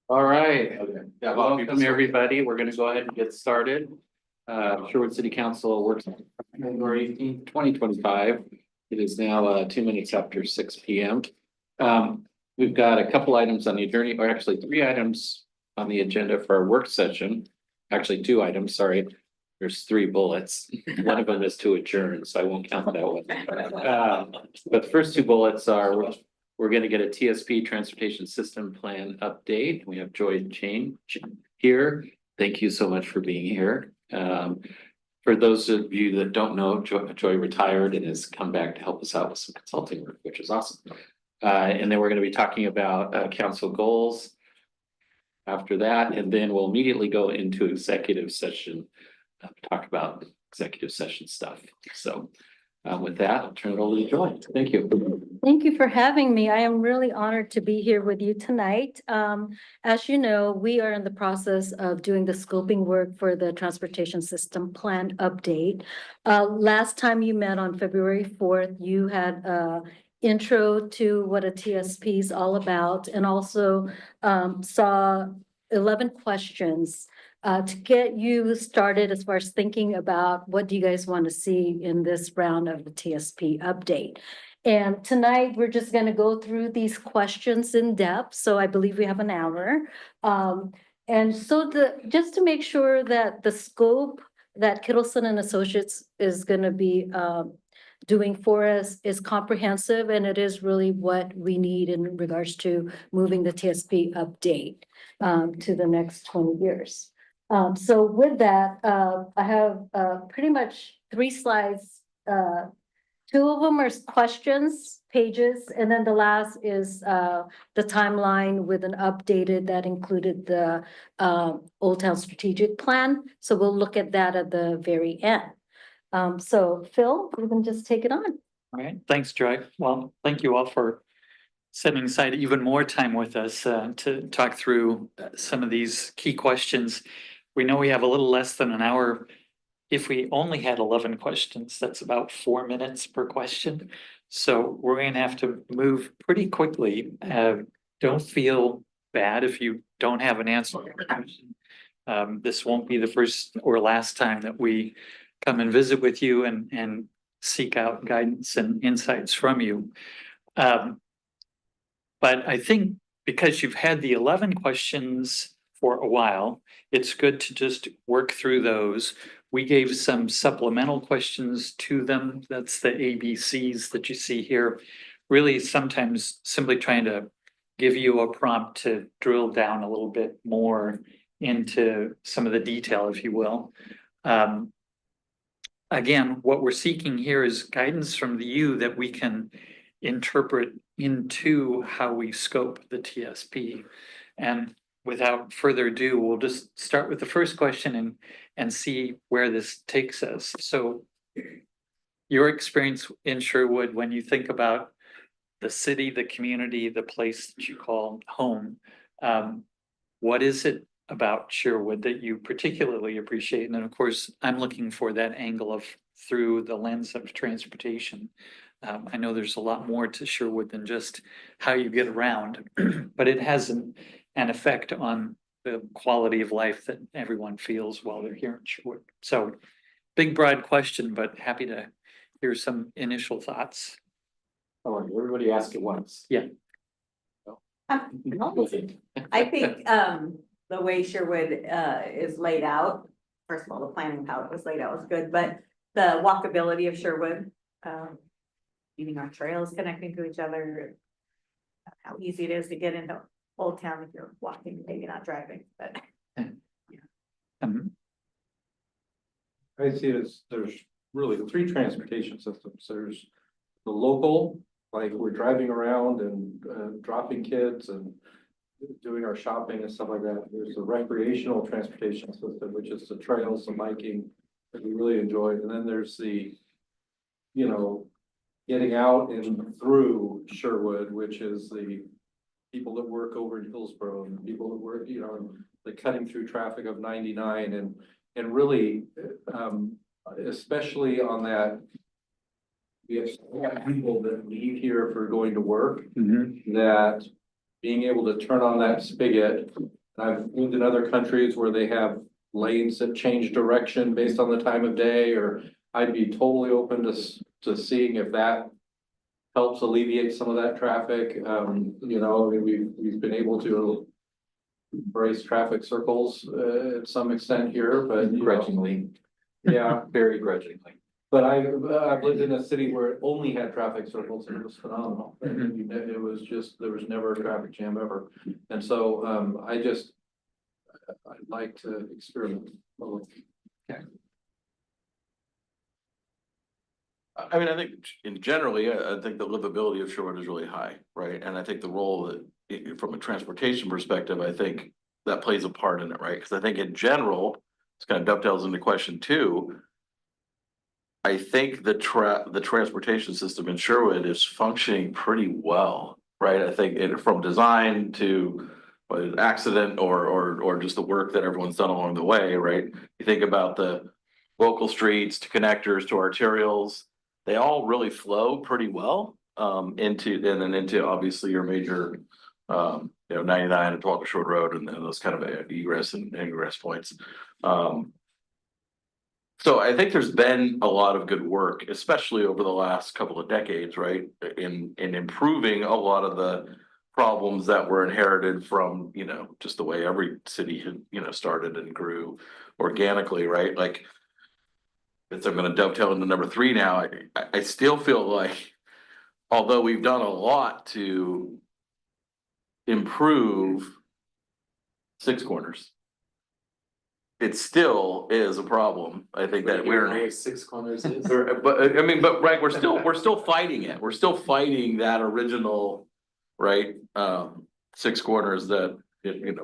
All right, yeah, welcome everybody. We're gonna go ahead and get started. Sherwood City Council works on January 18th, 2025. It is now 2 minutes after 6 p.m. We've got a couple items on the journey, or actually 3 items on the agenda for our work session. Actually, 2 items, sorry. There's 3 bullets. One of them is to adjourn, so I won't count that one. But the first 2 bullets are we're going to get a TSP Transportation System Plan update. We have Joy Chain here. Thank you so much for being here. For those of you that don't know, Joy retired and has come back to help us out with some consulting work, which is awesome. And then we're going to be talking about council goals after that, and then we'll immediately go into executive session, talk about executive session stuff. So with that, I'll turn it over to Joy. Thank you. Thank you for having me. I am really honored to be here with you tonight. As you know, we are in the process of doing the scoping work for the Transportation System Plan update. Last time you met on February 4th, you had an intro to what a TSP is all about, and also saw 11 questions to get you started as far as thinking about what do you guys want to see in this round of the TSP update. And tonight, we're just going to go through these questions in depth. So I believe we have an hour. And so just to make sure that the scope that Kittleson and Associates is going to be doing for us is comprehensive, and it is really what we need in regards to moving the TSP update to the next 20 years. So with that, I have pretty much 3 slides. 2 of them are questions pages, and then the last is the timeline with an updated that included the Old Town Strategic Plan. So we'll look at that at the very end. So Phil, you can just take it on. All right, thanks, Joy. Well, thank you all for setting aside even more time with us to talk through some of these key questions. We know we have a little less than an hour. If we only had 11 questions, that's about 4 minutes per question. So we're going to have to move pretty quickly. Don't feel bad if you don't have an answer to your question. This won't be the first or last time that we come and visit with you and seek out guidance and insights from you. But I think because you've had the 11 questions for a while, it's good to just work through those. We gave some supplemental questions to them. That's the ABCs that you see here. Really, sometimes simply trying to give you a prompt to drill down a little bit more into some of the detail, if you will. Again, what we're seeking here is guidance from you that we can interpret into how we scope the TSP. And without further ado, we'll just start with the first question and see where this takes us. So your experience in Sherwood, when you think about the city, the community, the place that you call home, what is it about Sherwood that you particularly appreciate? And then, of course, I'm looking for that angle of through the lens of transportation. I know there's a lot more to Sherwood than just how you get around, but it has an effect on the quality of life that everyone feels while they're here in Sherwood. So big, broad question, but happy to hear some initial thoughts. Oh, everybody ask it once. Yeah. I think the way Sherwood is laid out, first of all, the planning how it was laid out was good, but the walkability of Sherwood, meaning our trails connecting to each other, how easy it is to get into Old Town if you're walking, maybe not driving, but I see it as there's really 3 transportation systems. There's the local, like we're driving around and dropping kids and doing our shopping and stuff like that. There's the recreational transportation system, which is the trails, the biking that we really enjoy. And then there's the, you know, getting out and through Sherwood, which is the people that work over in Hillsborough and people that work, you know, the cutting through traffic of 99 and really, especially on that, we have people that leave here for going to work that being able to turn on that spigot. I've lived in other countries where they have lanes that change direction based on the time of day, or I'd be totally open to seeing if that helps alleviate some of that traffic. You know, I mean, we've been able to embrace traffic circles, at some extent here, but you know, Grudgingly, yeah. very grudgingly. But I've lived in a city where it only had traffic circles and it was phenomenal. It was just, there was never a traffic jam ever. And so, I'd like to experiment. I mean, I think in generally, I think the livability of Sherwood is really high, right? And I think the role that, from a transportation perspective, I think that plays a part in it, right? Because I think in general, it's kind of dovetails into question two. I think the transportation system in Sherwood is functioning pretty well, right? I think from design to whether it's accident or just the work that everyone's done along the way, right? You think about the local streets to connectors to arterials, they all really flow pretty well into obviously your major 99 and 12 Short Road and those kind of egress and ingress points. So I think there's been a lot of good work, especially over the last couple of decades, right? In improving a lot of the problems that were inherited from, just the way every city had, started and grew organically, right? Like, as I'm gonna dovetail into number three now, I still feel like, although we've done a lot to improve Six Corners, it still is a problem. I think that we're, Six Corners is. but I mean, but right, we're still fighting it. We're still fighting that original, right? Six Corners that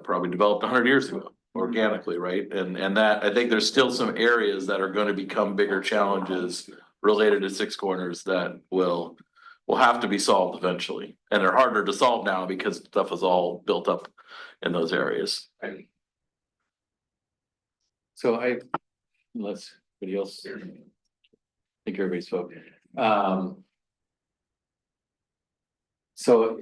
probably developed 100 years ago organically, right? And that I think there's still some areas that are going to become bigger challenges related to Six Corners that will have to be solved eventually. And they're harder to solve now because stuff is all built up in those areas. Right. So unless anybody else, I think everybody spoke. So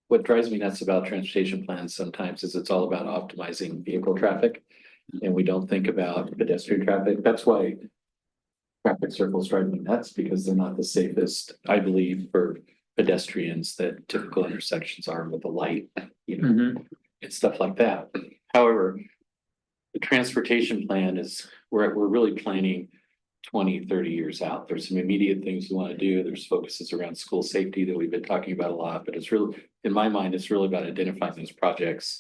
what drives me nuts about transportation plans sometimes is it's all about optimizing vehicle traffic. And we don't think about pedestrian traffic. That's why traffic circles drive me nuts, because they're not the safest, I believe, for pedestrians that typical intersections are with a light, and stuff like that. However, the transportation plan is, we're really planning 20, 30 years out. There's some immediate things we want to do. There's focuses around school safety that we've been talking about a lot, but it's really, in my mind, it's really about identifying those projects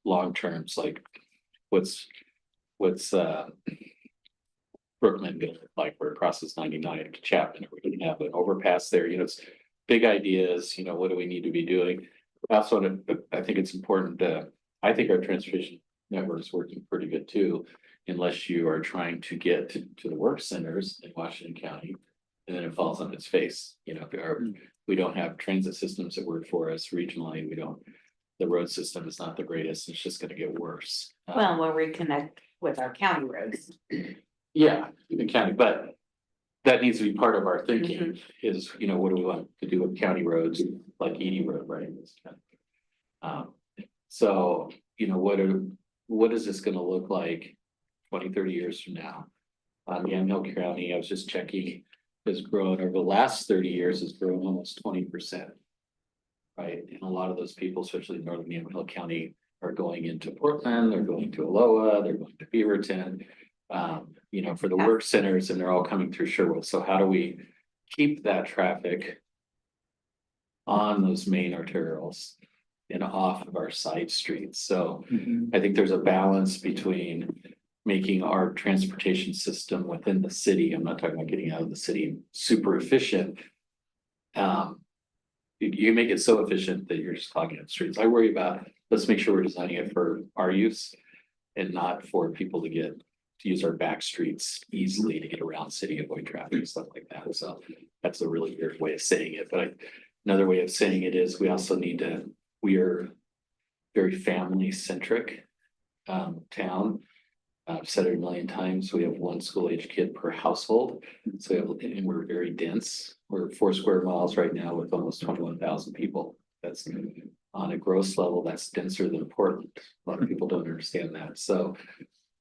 long terms, like what's Brooklyn gonna look like, where it crosses 99 to Chapman, we're gonna have an overpass there, it's big ideas, what do we need to be doing? Also, I think it's important I think our transportation network is working pretty good too, unless you are trying to get to the work centers in Washington County, and then it falls on its face. We don't have transit systems that work for us regionally. The road system is not the greatest. It's just gonna get worse. Well, we'll reconnect with our county roads. Yeah, the county, but that needs to be part of our thinking is, what do we want to do with county roads like Edie Road, right? So, what is this gonna look like 20, 30 years from now? Yamhill County, I was just checking, has grown over the last 30 years, has grown almost 20%. Right, and a lot of those people, especially in northern Yamhill County, are going into Portland, they're going to Aloha, they're going to Beaverton. For the work centers, and they're all coming through Sherwood. So how do we keep that traffic on those main arterials and off of our side streets? So I think there's a balance between making our transportation system within the city. I'm not talking about getting out of the city super efficient. You make it so efficient that you're just clogging up streets. I worry about, let's make sure we're designing it for our use and not for people to use our back streets easily to get around city, avoid traffic and stuff like that. So that's a really weird way of saying it. But another way of saying it is we also we are very family centric town. I've said it a million times. We have one school age kid per household. So and we're very dense. We're 4 square miles right now with almost 21,000 people. That's on a gross level, that's denser than Portland. A lot of people don't understand that, so.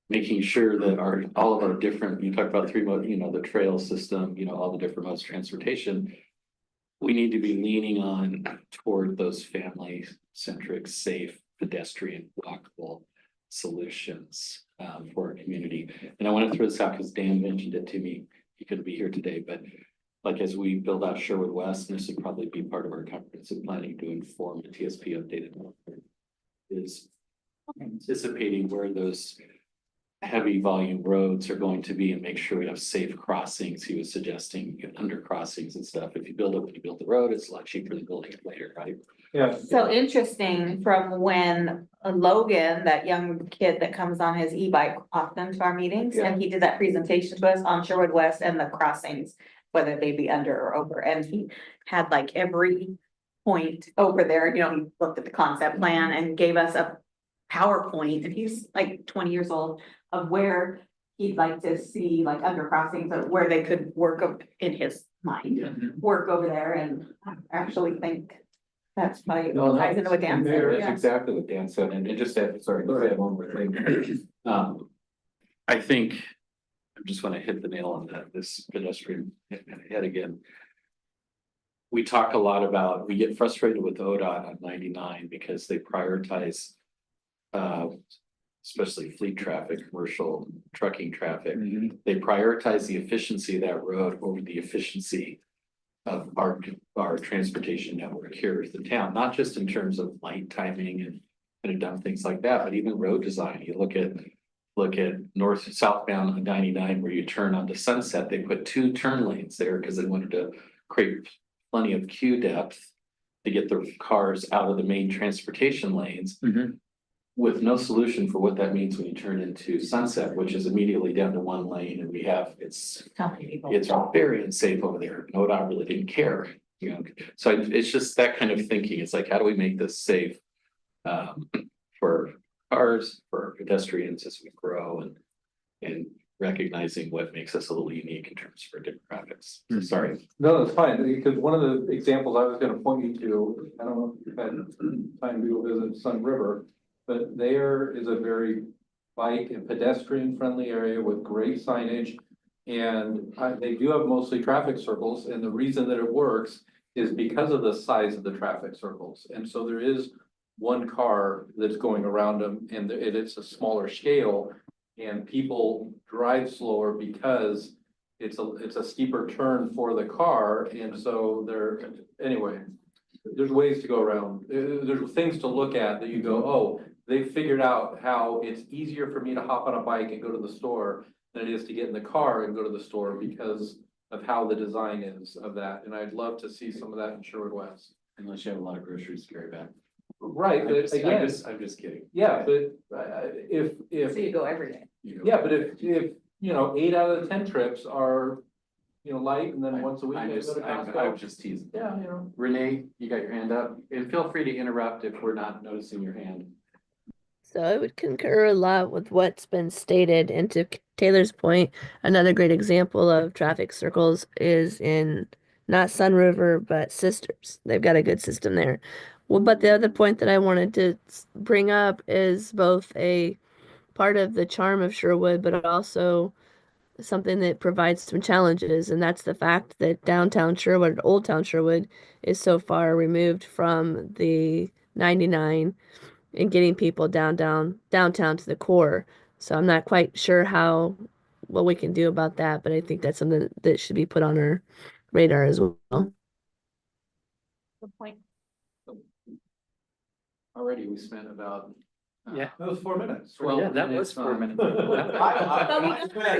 Making sure that all of our different, you talked about three mode, the trail system, all the different modes of transportation. We need to be leaning on toward those family-centric, safe, pedestrian, walkable solutions for our community. And I want to throw this out because Dan mentioned it to me. He couldn't be here today, but like as we build out Sherwood West, and this would probably be part of our comprehensive planning to inform the TSP updated is anticipating where those heavy volume roads are going to be and make sure we have safe crossings. He was suggesting under crossings and stuff. If you build it when you build the road, it's a lot cheaper than building it later, right? Yeah. So interesting from when Logan, that young kid that comes on his e-bike often to our meetings, and he did that presentation to us on Sherwood West and the crossings, whether they be under or over, and he had like every point over there, he looked at the concept plan and gave us a PowerPoint, and he's like 20 years old, of where he'd like to see like under crossings, of where they could work up in his mind, work over there, and I actually think that's probably ties into what Dan said. That's Yeah. exactly what Dan said, and it just said, sorry, go ahead, one more thing. I think, I just want to hit the nail on this pedestrian head again. We talk a lot about, we get frustrated with ODOT on 99 because they prioritize especially fleet traffic, commercial trucking traffic. They prioritize the efficiency of that road over the efficiency of our transportation network here in the town, not just in terms of light timing and dumb things like that, but even road design. You look at north southbound on 99 where you turn onto Sunset, they put 2 turn lanes there because they wanted to create plenty of queue depth to get the cars out of the main transportation lanes. With no solution for what that means when you turn into Sunset, which is immediately down to 1 lane, and it's very unsafe over there. NODOT really didn't care, So it's just that kind of thinking. It's like, how do we make this safe for cars, for pedestrians as we grow, and recognizing what makes us a little unique in terms of our demographics. So sorry. No, that's fine, because one of the examples I was gonna point you to, I don't know if you've had time to go visit Sun River, but there is a very bike and pedestrian friendly area with great signage. And they do have mostly traffic circles, and the reason that it works is because of the size of the traffic circles. And so there is one car that's going around them, and it's a smaller scale, and people drive slower because it's a steeper turn for the car. And so there's ways to go around. There's things to look at that you go, oh, they figured out how it's easier for me to hop on a bike and go to the store than it is to get in the car and go to the store because of how the design is of that. And I'd love to see some of that in Sherwood West. Unless you have a lot of groceries to carry back. Right, but again, I'm just kidding. yeah, but if So you go every day. yeah, but if 8 out of the 10 trips are light, and then once a week they go to I'm Costco. just teasing. Yeah, Renee, you got your hand up, and feel free to interrupt if we're not noticing your hand. So I would concur a lot with what's been stated. And to Taylor's point, another great example of traffic circles is in not Sun River, but Sisters. They've got a good system there. Well, but the other point that I wanted to bring up is both a part of the charm of Sherwood, but also something that provides some challenges. And that's the fact that downtown Sherwood, Old Town Sherwood, is so far removed from the 99 and getting people downtown to the core. So I'm not quite sure what we can do about that, but I think that's something that should be put on our radar as well. Good point. Already, we spent about. Yeah. that was 4 minutes. Well, Yeah, that was minutes 4 on- minutes.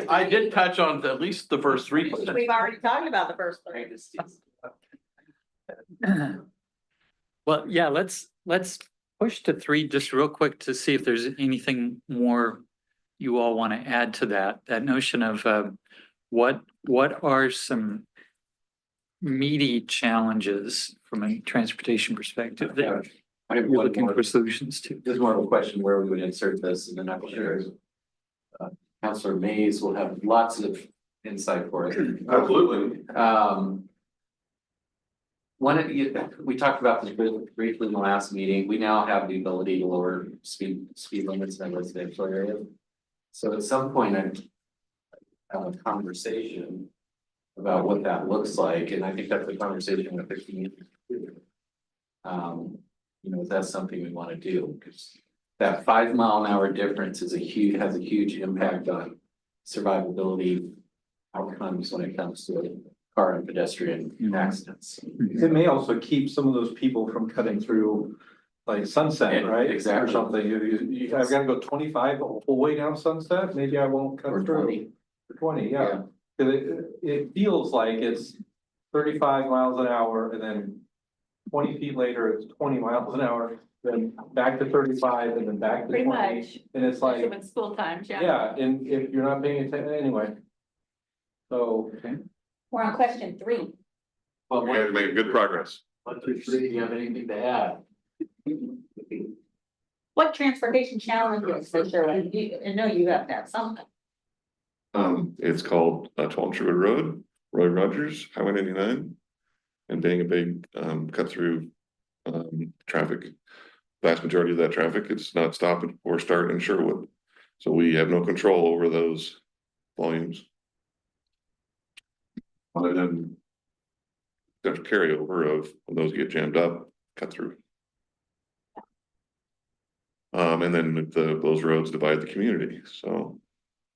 I did touch on at least the first 3 questions. We've already talked about the first 3. Well, yeah, let's push to 3 just real quick to see if there's anything more you all want to add to that notion of what are some meaty challenges from a transportation perspective that I have you're one looking more. for solutions to. This is more of a question where we would insert this, and then I'm sure Councilor Mays will have lots of insight for it. Absolutely. one of the, we talked about this briefly in the last meeting, we now have the ability to lower speed limits in residential areas. So at some point, I have a conversation about what that looks like, and I think that's a conversation with the community. Is that something we want to do? Because that 5 mile an hour difference has a huge impact on survivability outcomes when it comes to car and pedestrian accidents. It may also keep some of those people from cutting through like Sunset, Yeah, right? exactly. Or something. I've got to go 25 the whole way down Sunset. Maybe I won't cut Or through. 20. For 20, yeah. 'Cause it feels like it's 35 miles an hour and then 20 feet later, it's 20 miles an hour, then back to 35 and then back to Pretty 20. much. And it's like, When school times, yeah, and if you're not paying attention anyway. So. We're on question 3. Well, We are making good progress. do you have anything to add? What transportation challenges for Sherwood? I know you have to have something. It's called 12 Sherwood Road, Roy Rogers, Highway 99. And being a big cut through traffic, vast majority of that traffic, it's not stopping or starting in Sherwood. So we have no control over those volumes. Other than the carryover of when those get jammed up, cut through. And then those roads divide the community, so.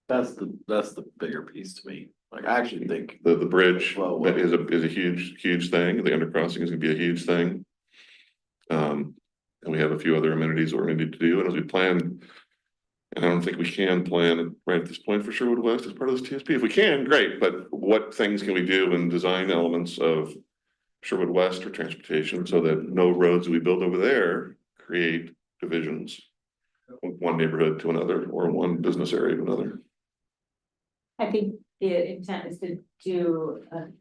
That's the bigger piece to me. Like, I actually think. The bridge Well, is a huge thing. The undercrossing is gonna be a huge thing. And we have a few other amenities that we're gonna need to do, and as we plan. And I don't think we can plan right at this point for Sherwood West as part of this TSP. If we can, great, but what things can we do in design elements of Sherwood West for transportation so that no roads that we build over there create divisions from one neighborhood to another or one business area to another. I think the intent is to do an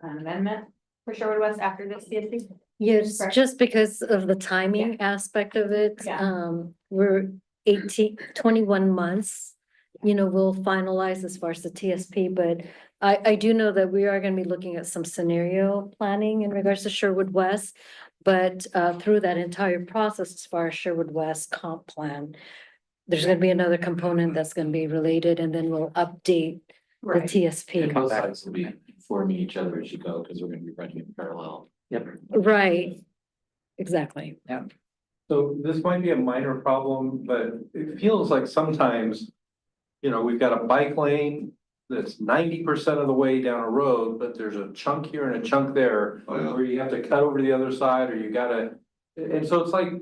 amendment for Sherwood West after this CSP. Yes, Correct. just because of the timing aspect of it. Yeah. We're 21 months. We'll finalize as far as the TSP, but I do know that we are gonna be looking at some scenario planning in regards to Sherwood West. But through that entire process, as far as Sherwood West comp plan, there's gonna be another component that's gonna be related, and then we'll update the Right. And TSP. both sides will be informing each other as you go, because we're gonna be running in parallel. Yep. Right. Exactly. So this might be a minor problem, but it feels like sometimes, we've got a bike lane that's 90% of the way down a road, but there's a chunk here and a chunk there. Oh, yeah. Where you have to cut over to the other side, or you gotta, and so it's like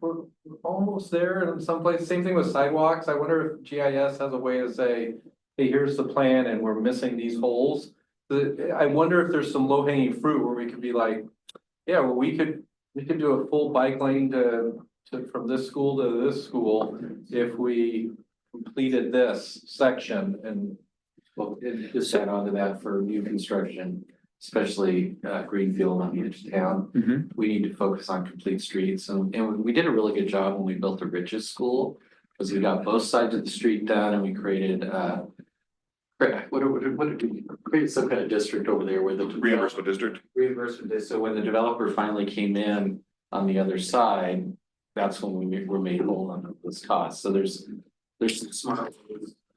we're almost there in some places. Same thing with sidewalks. I wonder if GIS has a way to say, hey, here's the plan and we're missing these holes. I wonder if there's some low hanging fruit where we could be like, yeah, well, we could do a full bike lane to from this school to this school if we completed this section. And Well, just add on to that for new construction, especially greenfield on the edge of town. Mhm. We need to focus on complete streets, and we did a really good job when we built the Riches School. Because we got both sides of the street done and we created created some kind of district over there where the Reimbursement district. reimbursement is, so when the developer finally came in on the other side, that's when we were made whole on those costs. So there's some smart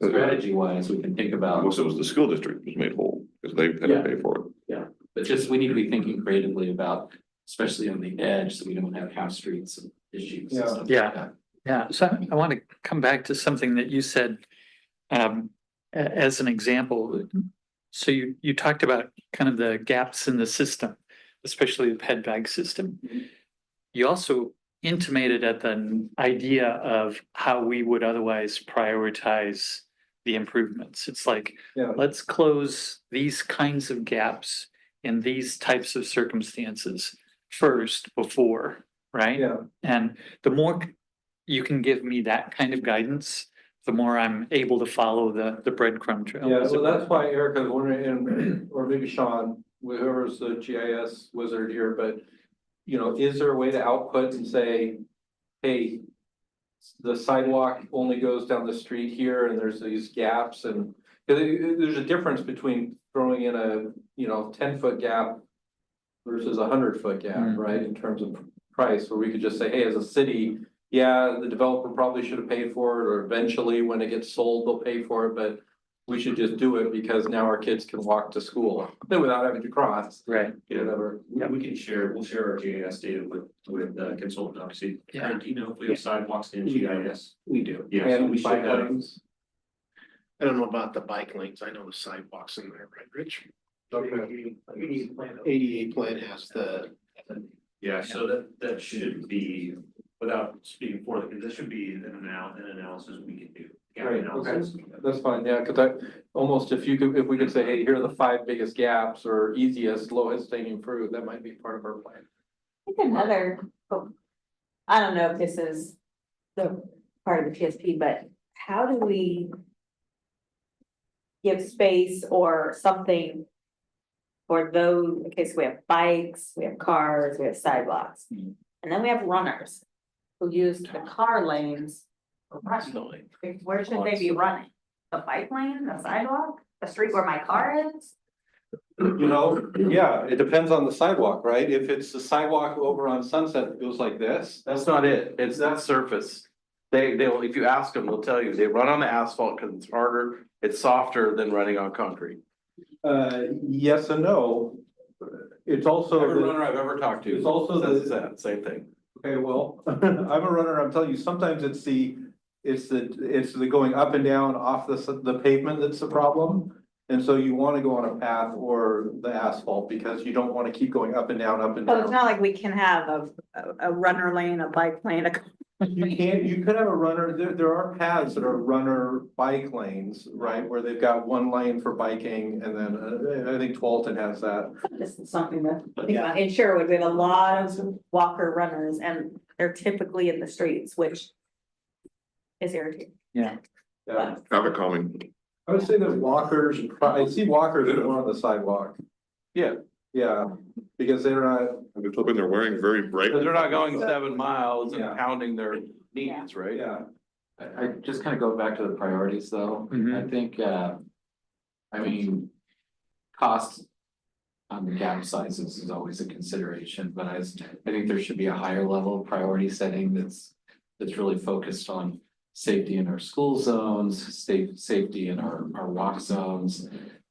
strategy wise we can think about. Most of it was the school district was made whole because they had to Yeah. pay for it. But just, we need to be thinking creatively about, especially on the edge, so we don't have half streets and issues. and Yeah. stuff like Yeah. that. Yeah, so I want to come back to something that you said as an example. So you talked about kind of the gaps in the system, especially the ped bag system. You also intimated at the idea of how we would otherwise prioritize the improvements. It's like, Yeah. let's close these kinds of gaps in these types of circumstances first before, right? Yeah. And the more you can give me that kind of guidance, the more I'm able to follow the breadcrumb trail. Yeah, as it well, were. that's why Erica's wondering, or maybe Sean, whoever's the GIS wizard here, but. Is there a way to output and say, hey. The sidewalk only goes down the street here and there's these gaps and. There's a difference between throwing in a, 10-foot gap. versus 100-foot gap, Mm. right, in terms of price, where we could just say, hey, as a city, yeah, the developer probably should have paid for it, or eventually when it gets sold, they'll pay for it, but we should just do it because now our kids can walk to school without having to cross, Right. whatever. Yeah, we can share, we'll share our GIS data with consultant, obviously. Yeah. Karen, do you know if we have sidewalks in GIS? We do. Yeah, so we And should bike have, lanes. I don't know about the bike lanes. I know the sidewalks in there, right, Rich? Okay. ADA plan has the. yeah, so that should be, without speaking for it, because that should be an analysis we can do. Gap Right, analysis. okay, that's fine, yeah, cause I, almost if we could say, hey, here are the 5 biggest gaps or easiest, lowest hanging fruit, that might be part of our plan. I think another, I don't know if this is the part of the TSP, but how do we give space or something for those, okay, so we have bikes, we have cars, we have sidewalks, Mhm. and then we have runners who use the car lanes for running. Where should they be running? The bike lane, the sidewalk, the street where my car is? You know, yeah, it depends on the sidewalk, right? If it's the sidewalk over on Sunset that goes like this, That's not it, it's that surface. They'll, if you ask them, they'll tell you, they run on the asphalt because it's harder, it's softer than running on concrete. yes and no. It's also. Every the- runner I've ever talked to. It's also says the- that, same thing. Okay, well, I'm a runner, I'm telling you, sometimes it's the going up and down off the pavement that's the problem. And so you wanna go on a path or the asphalt, because you don't wanna keep going up and down, up and So it's down. not like we can have a runner lane, a bike lane, You could have a runner, there are paths that are runner bike lanes, right, where they've got one lane for biking, and then, I think Twalton has that. this is something to think about. In Sherwood, we have a lot of walker runners and they're typically in the streets, which is irritating. Yeah. Yeah, Traffic calming. I would say that walkers, I see walkers that are on the sidewalk. Yeah. Yeah, because they're not, I'm hoping they're wearing very bright. Because they're not going 7 miles and Yeah. pounding their knees, right? yeah, I just kind of go back to the priorities though. Mhm. I think, I mean, cost on the gap sizes is always a consideration, but I think there should be a higher level of priority setting that's really focused on safety in our school zones, safety in our walk zones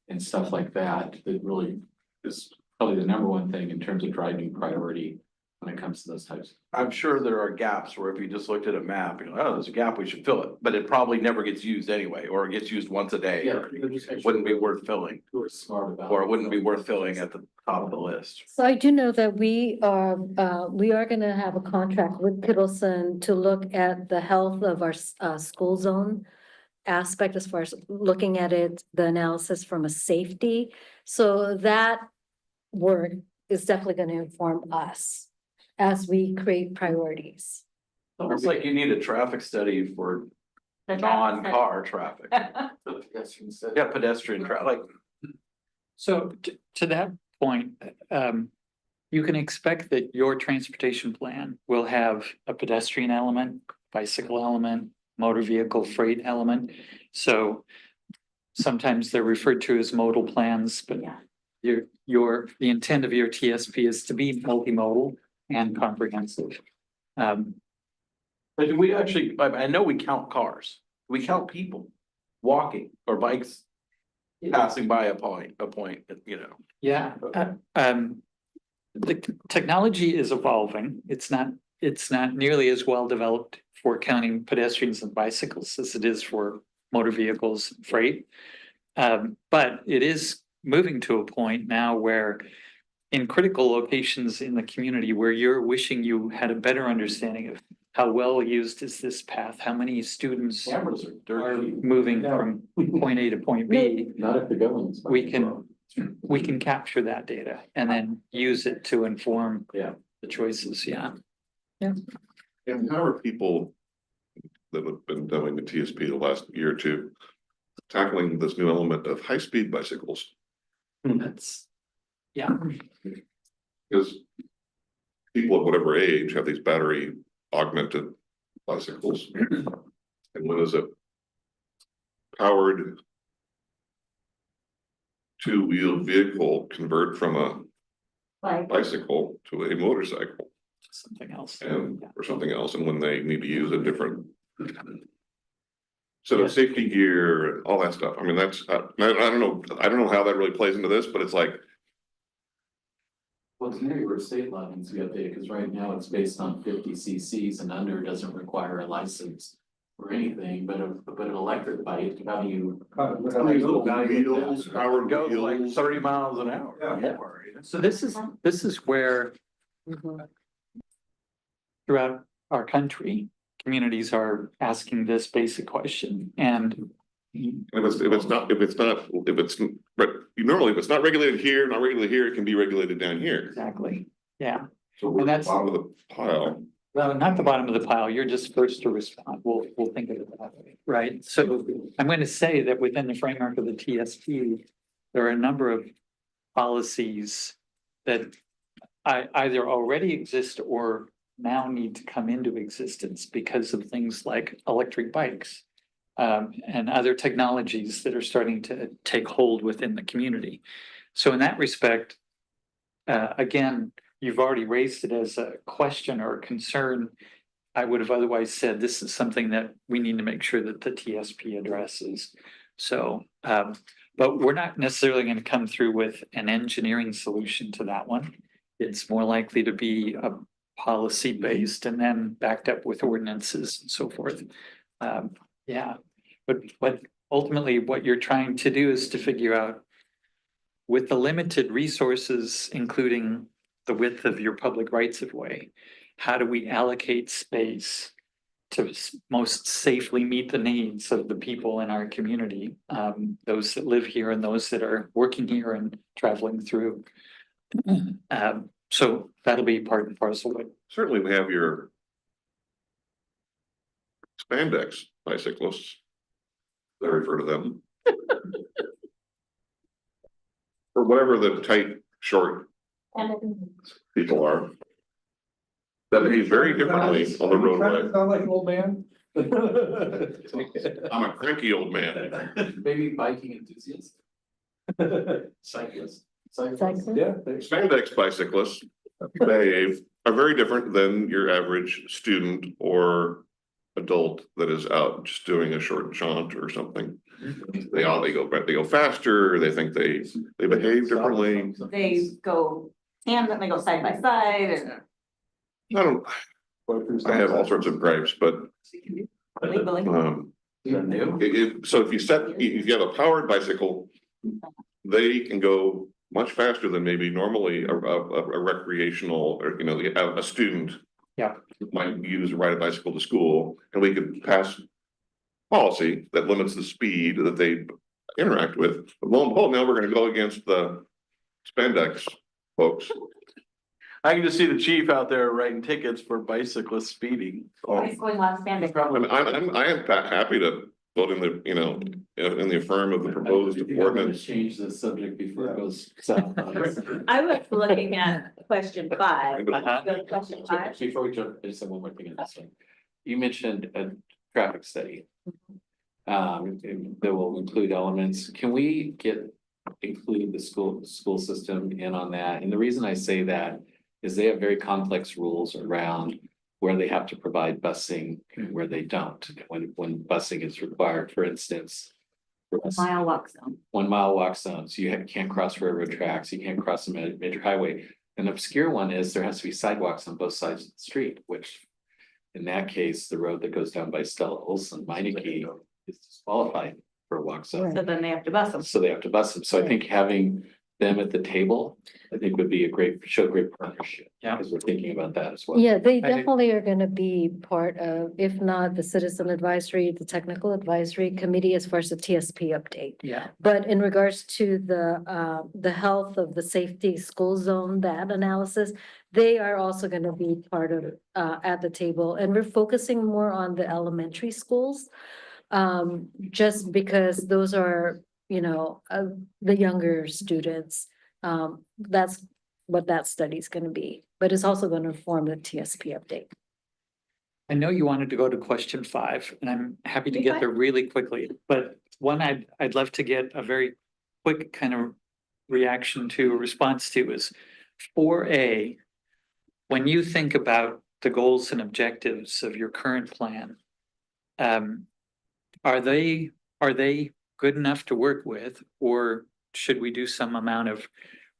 and stuff like that. That really is probably the number one thing in terms of driving priority when it comes to those types. I'm sure there are gaps where if you just looked at a map, you know, oh, there's a gap, we should fill it, but it probably never gets used anyway, or it gets used once a day. Or it wouldn't be worth filling, Who are smart about. or it wouldn't be worth filling at the top of the list. So I do know that we are gonna have a contract with Kittleson to look at the health of our school zone aspect as far as looking at it, the analysis from a safety. So that work is definitely gonna inform us as we create priorities. Almost like you need a traffic study for non-car traffic. Yeah, pedestrian traffic, like, So to that point, you can expect that your transportation plan will have a pedestrian element, bicycle element, motor vehicle freight element. So sometimes they're referred to as modal plans, but Yeah. the intent of your TSP is to be multimodal and comprehensive. but do we actually, I know we count cars, we count people walking or bikes passing by a point, you know. Yeah, the technology is evolving. It's not nearly as well developed for counting pedestrians and bicycles as it is for motor vehicles and freight. But it is moving to a point now where in critical locations in the community where you're wishing you had a better understanding of how well used is this path, how many students Cameras are are dirty. moving from point A to point B, Not if they're going. we can capture that data and then use it to inform Yeah. the choices, yeah. And how are people that have been doing the TSP the last year or two tackling this new element of high-speed bicycles? That's, yeah, Because people of whatever age have these battery augmented bicycles. And when is a powered two-wheeled vehicle convert from a Like, bicycle to a motorcycle Something else. and, Yeah. or something else, and when they need to use a different set of safety gear and all that stuff. I mean, that's, I don't know how that really plays into this, but it's like, Well, it's near where state law needs to be updated, because right now it's based on 50 CCs and under, doesn't require a license or anything, but an electric bike, how do you? wheels, powered Goes like wheels. 30 miles an hour. Yeah. So this is where mhm. throughout our country, communities are asking this basic question and But normally, if it's not regulated here, not regulated here, it can be regulated down here. exactly, yeah. So we're And at the that's- bottom of the pile. Well, not the bottom of the pile, you're just first to respond, we'll think of it that way, right? So I'm going to say that within the framework of the TSP, there are a number of policies that either already exist or now need to come into existence because of things like electric bikes. And other technologies that are starting to take hold within the community. So in that respect, again, you've already raised it as a question or a concern. I would have otherwise said this is something that we need to make sure that the TSP addresses. So, but we're not necessarily going to come through with an engineering solution to that one. It's more likely to be a policy based and then backed up with ordinances and so forth. Yeah, but ultimately what you're trying to do is to figure out with the limited resources, including the width of your public rights of way, how do we allocate space to most safely meet the needs of the people in our community, those that live here and those that are working here and traveling through. So that'll be part and parcel of it. Certainly, we have your spandex bicyclists. I refer to them. Or whatever the tight, short people are. That behave very differently on the roadway. Sound like an old man? I'm a cranky old man. Maybe biking enthusiast. Cyclist. Cyclist. Yeah. Spandex bicyclists behave are very different than your average student or adult that is out just doing a short jaunt or something. They go faster, they think they behave differently. They go tandem, they go side by side and I have all sorts of gripes, but legally. So if you have a powered bicycle, they can go much faster than maybe normally a recreational or, a student. Yeah. Might use to ride a bicycle to school, and we could pass policy that limits the speed that they interact with. But lo and behold, now we're gonna go against the spandex folks. I can just see the chief out there writing tickets for bicyclists speeding. It's going on standing. I am happy to vote in the, in the affirm of the proposed ordinance. Change the subject before it goes south. I was looking at question 5. Uh-huh. Go to question 5. Before we jump, I just have one more thing on this one. You mentioned a traffic study. That will include elements. Can we include the school system in on that? And the reason I say that is they have very complex rules around where they have to provide busing and where they don't, when busing is required, for instance. Mile walk zone. 1 mile walk zones, can't cross railroad tracks, you can't cross a major highway. An obscure one is there has to be sidewalks on both sides of the street, which in that case, the road that goes down by Stella Olson, Meineke, is disqualified for a walk zone. So then they have to bus them. So they have to bus them. So I think having them at the table, I think would be show great partnership. Yeah. Because we're thinking about that as well. Yeah, they do. definitely are gonna be part of, if not the citizen advisory, the technical advisory committee as far as the TSP update. Yeah, But in regards to the health of the safety school zone, that analysis, they are also gonna be part of at the table, and we're focusing more on the elementary schools. Just because those are, the younger students. That's what that study is gonna be, but it's also gonna inform the TSP update. I know you wanted to go to question 5, and I'm happy to You're get fine. there really quickly, but one I'd love to get a very quick kind of reaction to, response to is, 4A, when you think about the goals and objectives of your current plan, are they good enough to work with, or should we do some amount of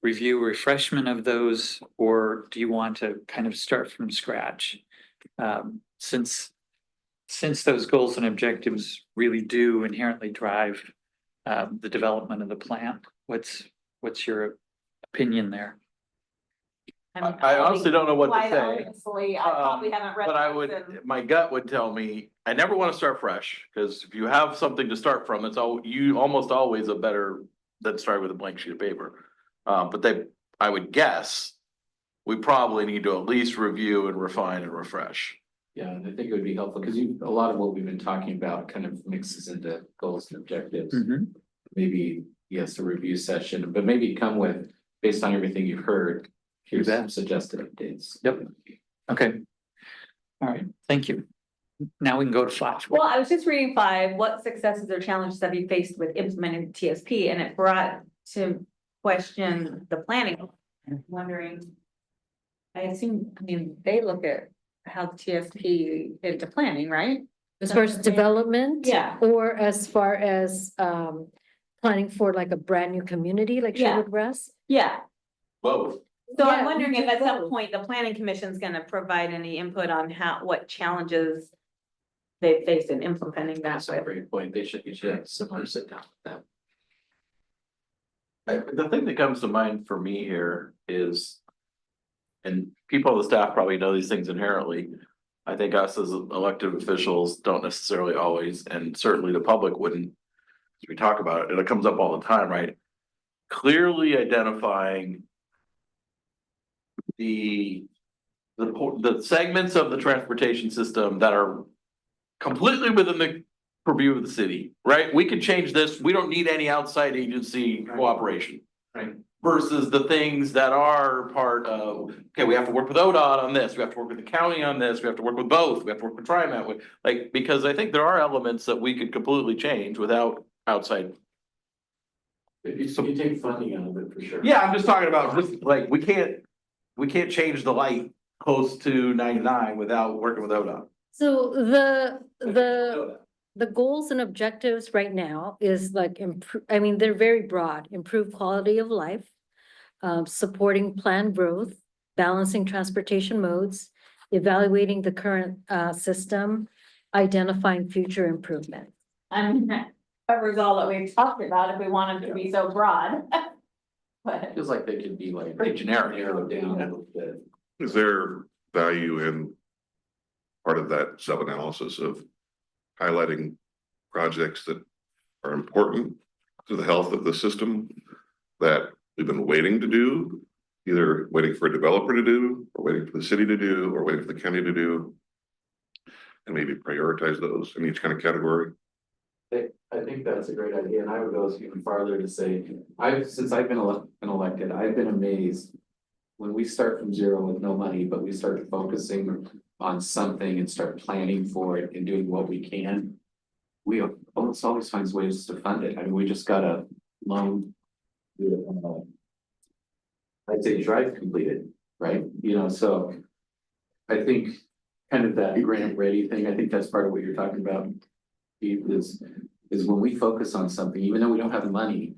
review, refreshment of those, or do you want to kind of start from scratch? Since those goals and objectives really do inherently drive the development of the plan, what's your opinion there? I honestly don't know what to Quite say. honestly, I probably haven't read. But I this would, and- my gut would tell me, I never want to start fresh, because if you have something to start from, it's almost always a better than start with a blank sheet of paper. But I would guess, we probably need to at least review and refine and refresh. Yeah, and I think it would be helpful, because a lot of what we've been talking about kind of mixes into goals and objectives. Maybe, yes, a review session, but maybe come with, based on everything you've heard, here's some suggested updates. Yep. Okay. All right, thank you. Now we can go to Flash. Well, I was just reading 5, what successes or challenges have you faced with implementing TSP? And it brought to question the planning. I'm wondering. I assume, I mean, they look at how the TSP into planning, right? As far as development? Yeah. Or as far as planning for like a brand new community like Yeah. Sherwood Rest? Yeah, Both. so Yeah, I'm wondering we if do at some both. point the planning commission's gonna provide any input on what challenges they faced in implementing that. That's a great point. You should have someone sit down with them. The thing that comes to mind for me here is, and people on the staff probably know these things inherently. I think us as elected officials don't necessarily always, and certainly the public wouldn't. As we talk about it, and it comes up all the time, right? Clearly identifying the segments of the transportation system that are completely within the purview of the city, right? We can change this. We don't need any outside agency cooperation. Right. Versus the things that are part of, okay, we have to work with ODOT on this, we have to work with the county on this, we have to work with both, we have to work with TriMet, like, because I think there are elements that we could completely change without outside. You take funding out of it for sure. Yeah, I'm just talking about, just like, we can't change the light close to 99 without working with ODOT. So the goals and objectives right now is like I mean, they're very broad, improve quality of life, supporting planned growth, balancing transportation modes, evaluating the current system, identifying future improvement. I mean, that covers all that we've talked about if we wanted to be so broad. But Feels like they could be like Pretty generic. narrowed down a little bit. Is there value in part of that sub-analysis of highlighting projects that are important to the health of the system that we've been waiting to do, either waiting for a developer to do, or waiting for the city to do, or waiting for the county to do, and maybe prioritize those in each kind of category? I think that's a great idea, and I would go even farther to say, since I've been elected, I've been amazed. When we start from zero with no money, but we start focusing on something and start planning for it and doing what we can. We almost always finds ways to fund it. I mean, we just got a loan. I'd say drive completed, right? You know, so. I think kind of that grant ready thing, I think that's part of what you're talking about. Steve, is when we focus on something, even though we don't have money.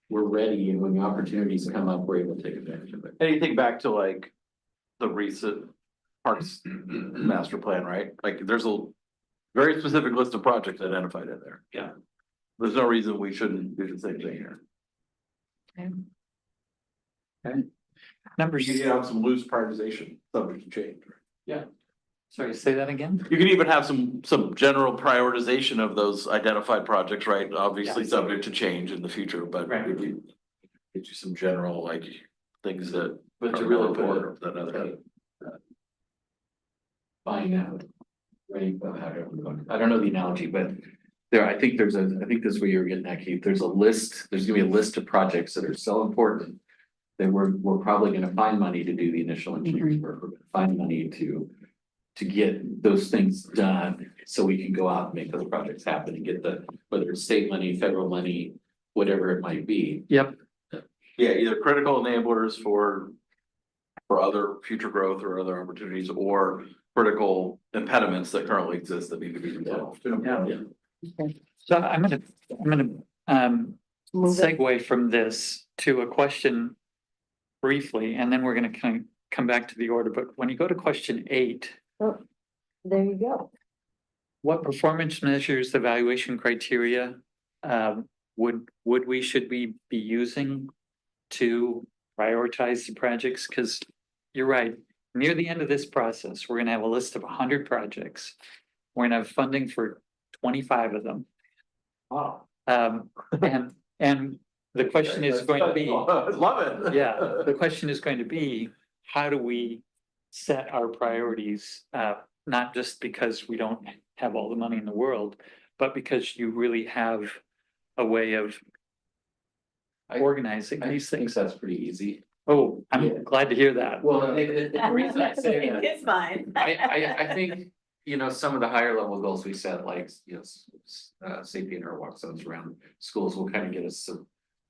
We're ready, and when the opportunities come up, we're able to take advantage of it. Anything back to like the recent parks master plan, right? Like, there's a very specific list of projects identified in there. Yeah. There's no reason we shouldn't do the same thing here. Number You can have some loose prioritization, subject to change. sorry, say that again? You can even have some general prioritization of those identified projects, right? Obviously, Yeah. subject to change in the future, but Right. if you get you some general, like, things that. But to are really more put important than other. Find out. Right, I don't know the analogy, but I think this is where you're getting at, Keith. There's gonna be a list of projects that are so important. That we're probably gonna find money to do the initial engineering work. We're gonna find money to get those things done, so we can go out and make those projects happen and get whether it's state money, federal money, whatever it might be. Yep. Yeah, either critical enablers for other future growth or other opportunities, or critical impediments that currently exist that need to be resolved. Yeah. So I'm gonna Move it. segue from this to a question briefly, and then we're gonna kind of come back to the order, but when you go to question 8, There you go. what performance measures, evaluation criteria should we be using to prioritize the projects? Because you're right, near the end of this process, we're gonna have a list of 100 projects. We're gonna have funding for 25 of them. Wow. And the question is going to be, Love it. yeah, the question is going to be, how do we set our priorities? Not just because we don't have all the money in the world, but because you really have a way of organizing I these think things. that's pretty easy. Oh, Yeah. I'm glad to hear that. Well, the reason I say that, It's fine. I think, you know, some of the higher level goals we set, like, you know, safety in our walk zones around schools will kind of get us some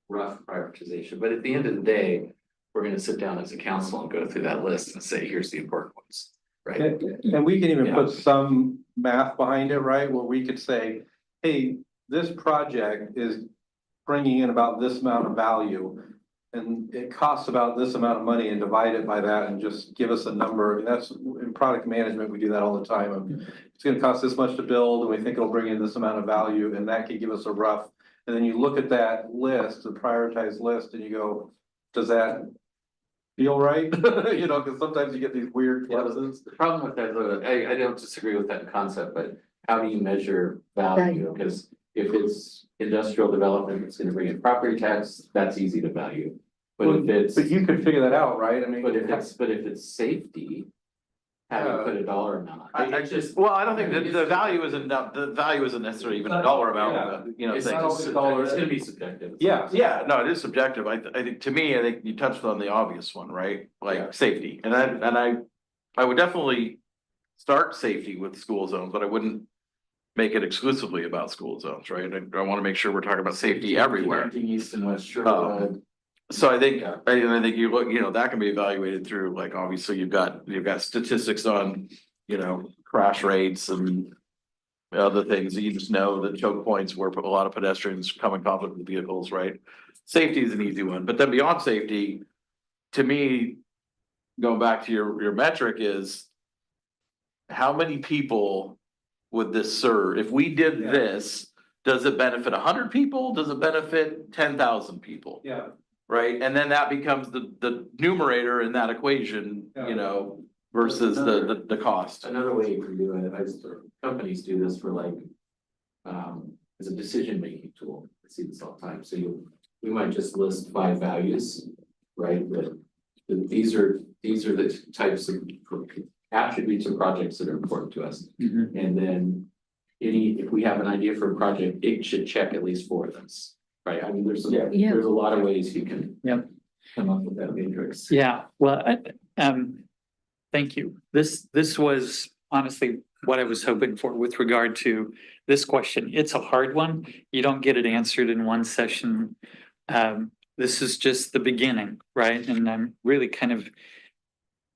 rough prioritization, but at the end of the day, we're gonna sit down as a council and go through that list and say, here's the important ones, right? And we can even Yeah. put some math behind it, right, where we could say, hey, this project is bringing in about this amount of value. And it costs about this amount of money, and divide it by that and just give us a number. I mean, that's, in product management, we do that all the time. It's gonna cost this much to build, and we think it'll bring in this amount of value, and that could give us a rough. And then you look at that list, the prioritized list, and you go, does that feel right? You know, because sometimes you get these weird guesses. The problem with that, I don't disagree with that concept, but how do you measure value? Because if it's industrial development, it's gonna bring in property tax, that's easy to value. But if it's, But you could figure that out, right? I mean. but if it's safety, how do you put a dollar amount? I just, well, I don't think that the value isn't, the value isn't necessarily even a dollar amount, you know. It's thing. not always a dollar, it's gonna be subjective. Yeah. Yeah, no, it is subjective. I think, to me, I think you touched on the obvious one, right? Yeah. Like safety, and I would definitely start safety with school zones, but I wouldn't make it exclusively about school zones, right? I want to make sure we're talking about safety everywhere. Connecting East and West Sherwood. So I think, Yeah. I think you look, you know, that can be evaluated through, like, obviously you've got statistics on, you know, crash rates and other things that you just know, the choke points where a lot of pedestrians come in conflict with vehicles, right? Safety is an easy one, but then beyond safety, to me, going back to your metric is how many people would this serve? If we did Yeah. this, does it benefit 100 people? Does it benefit 10,000 people? Yeah. Right, and then that becomes the numerator in that equation, Yeah. you know, versus the cost. Another way you can do it, companies do this for like, as a decision-making tool. I see this all the time. So we might just list 5 values, right? But these are the types of attributes of projects that are important to us. And then if we have an idea for a project, it should check at least 4 of those, right? I mean, there's a lot of ways you can Yep. come up with that matrix. Yeah, well, thank you. This was honestly what I was hoping for with regard to this question. It's a hard one. You don't get it answered in one session. This is just the beginning, right? And I'm really kind of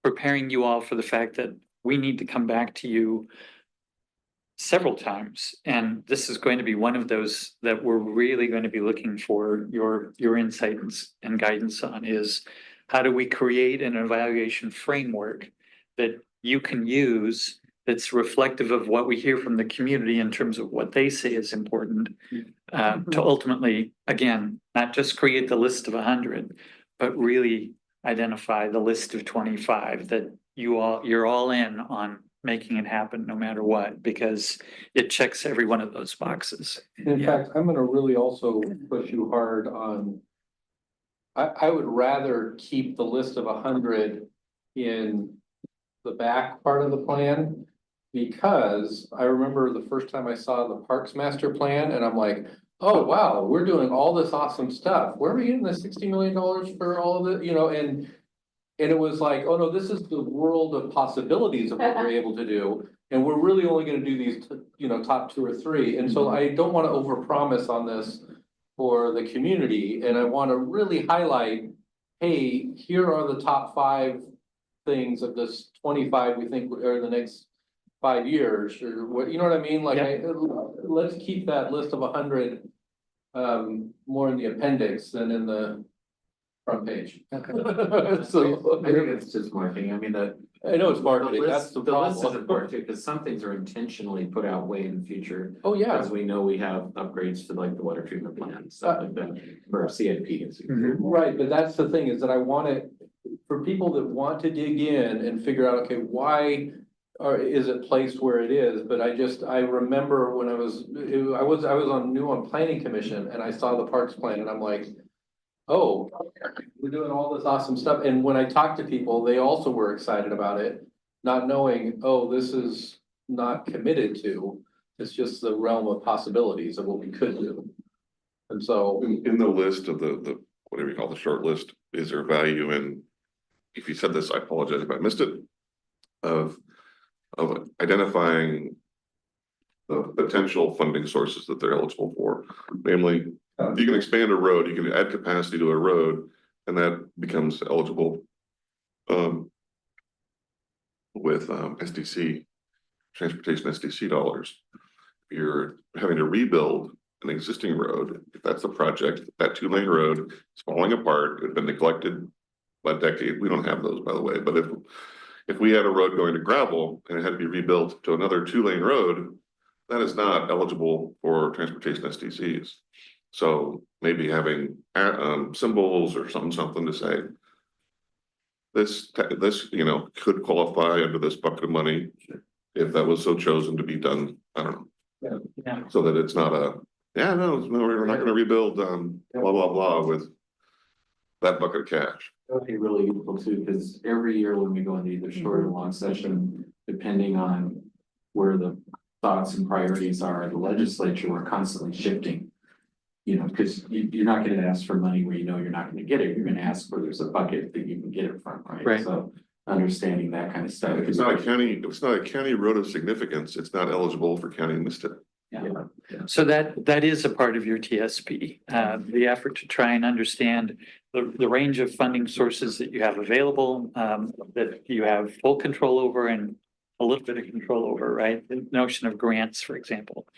preparing you all for the fact that we need to come back to you several times. And this is going to be one of those that we're really going to be looking for your insights and guidance on, is how do we create an evaluation framework that you can use that's reflective of what we hear from the community in terms of what they say is important, to ultimately, again, not just create the list of 100, but really identify the list of 25 that you're all in on making it happen no matter what, because it checks every one of those boxes. In fact, I'm gonna really also push you hard on. I would rather keep the list of 100 in the back part of the plan. Because I remember the first time I saw the Parks Master Plan, and I'm like, oh, wow, we're doing all this awesome stuff. Where are we getting the $60 million for all of it, you know, and it was like, oh no, this is the world of possibilities of what we're able to do. And we're really only gonna do these, you know, top 2 or 3. And so I don't wanna overpromise on this. for the community, and I want to really highlight, hey, here are the top 5 things of this 25 we think are the next 5 years, or what, you know what I mean? Like, let's keep that list of 100 more in the appendix than in the front page. So, I think it's just marketing. I mean, I know it's marketing, that's the the list is problem. important too, because some things are intentionally put out way in the future. Oh, yeah. As we know, we have upgrades to like the water treatment plant, stuff like that, for our CIP. Right, but that's the thing, is that I want it, for people that want to dig in and figure out, okay, why is it placed where it is? But I remember when I was new on planning commission, and I saw the parks plan, and I'm like, oh, we're doing all this awesome stuff. And when I talked to people, they also were excited about it, not knowing, oh, this is not committed to. It's just the realm of possibilities of what we could do. And so, In the list of the, whatever you call the short list, is there value in, if you said this, I apologize if I missed it, of identifying the potential funding sources that they're eligible for. Namely, you can expand a road, you can add capacity to a road, and that becomes eligible with SDC, transportation SDC dollars. If you're having to rebuild an existing road, if that's the project, that 2-lane road is falling apart, it's been neglected by a decade. We don't have those, by the way, but if we had a road going to gravel and it had to be rebuilt to another 2-lane road, that is not eligible for transportation SDCs. So maybe having symbols or something to say, this, could qualify under this bucket of money if that was so chosen to be done. I don't know. Yeah. So that it's not no, we're not gonna rebuild, blah, blah, blah with that bucket of cash. That would be really useful too, because every year when we go into either short or long session, depending on where the thoughts and priorities are in the legislature, we're constantly shifting. Because you're not gonna ask for money where you're not gonna get it. You're gonna ask where there's a bucket that you can get it from, right? Right. So understanding that kind of stuff. If it's not a county road of significance, it's not eligible for county listed. Yeah. So that is a part of your TSP, the effort to try and understand the range of funding sources that you have available, that you have full control over and a little bit of control over, right? The notion of grants, for example.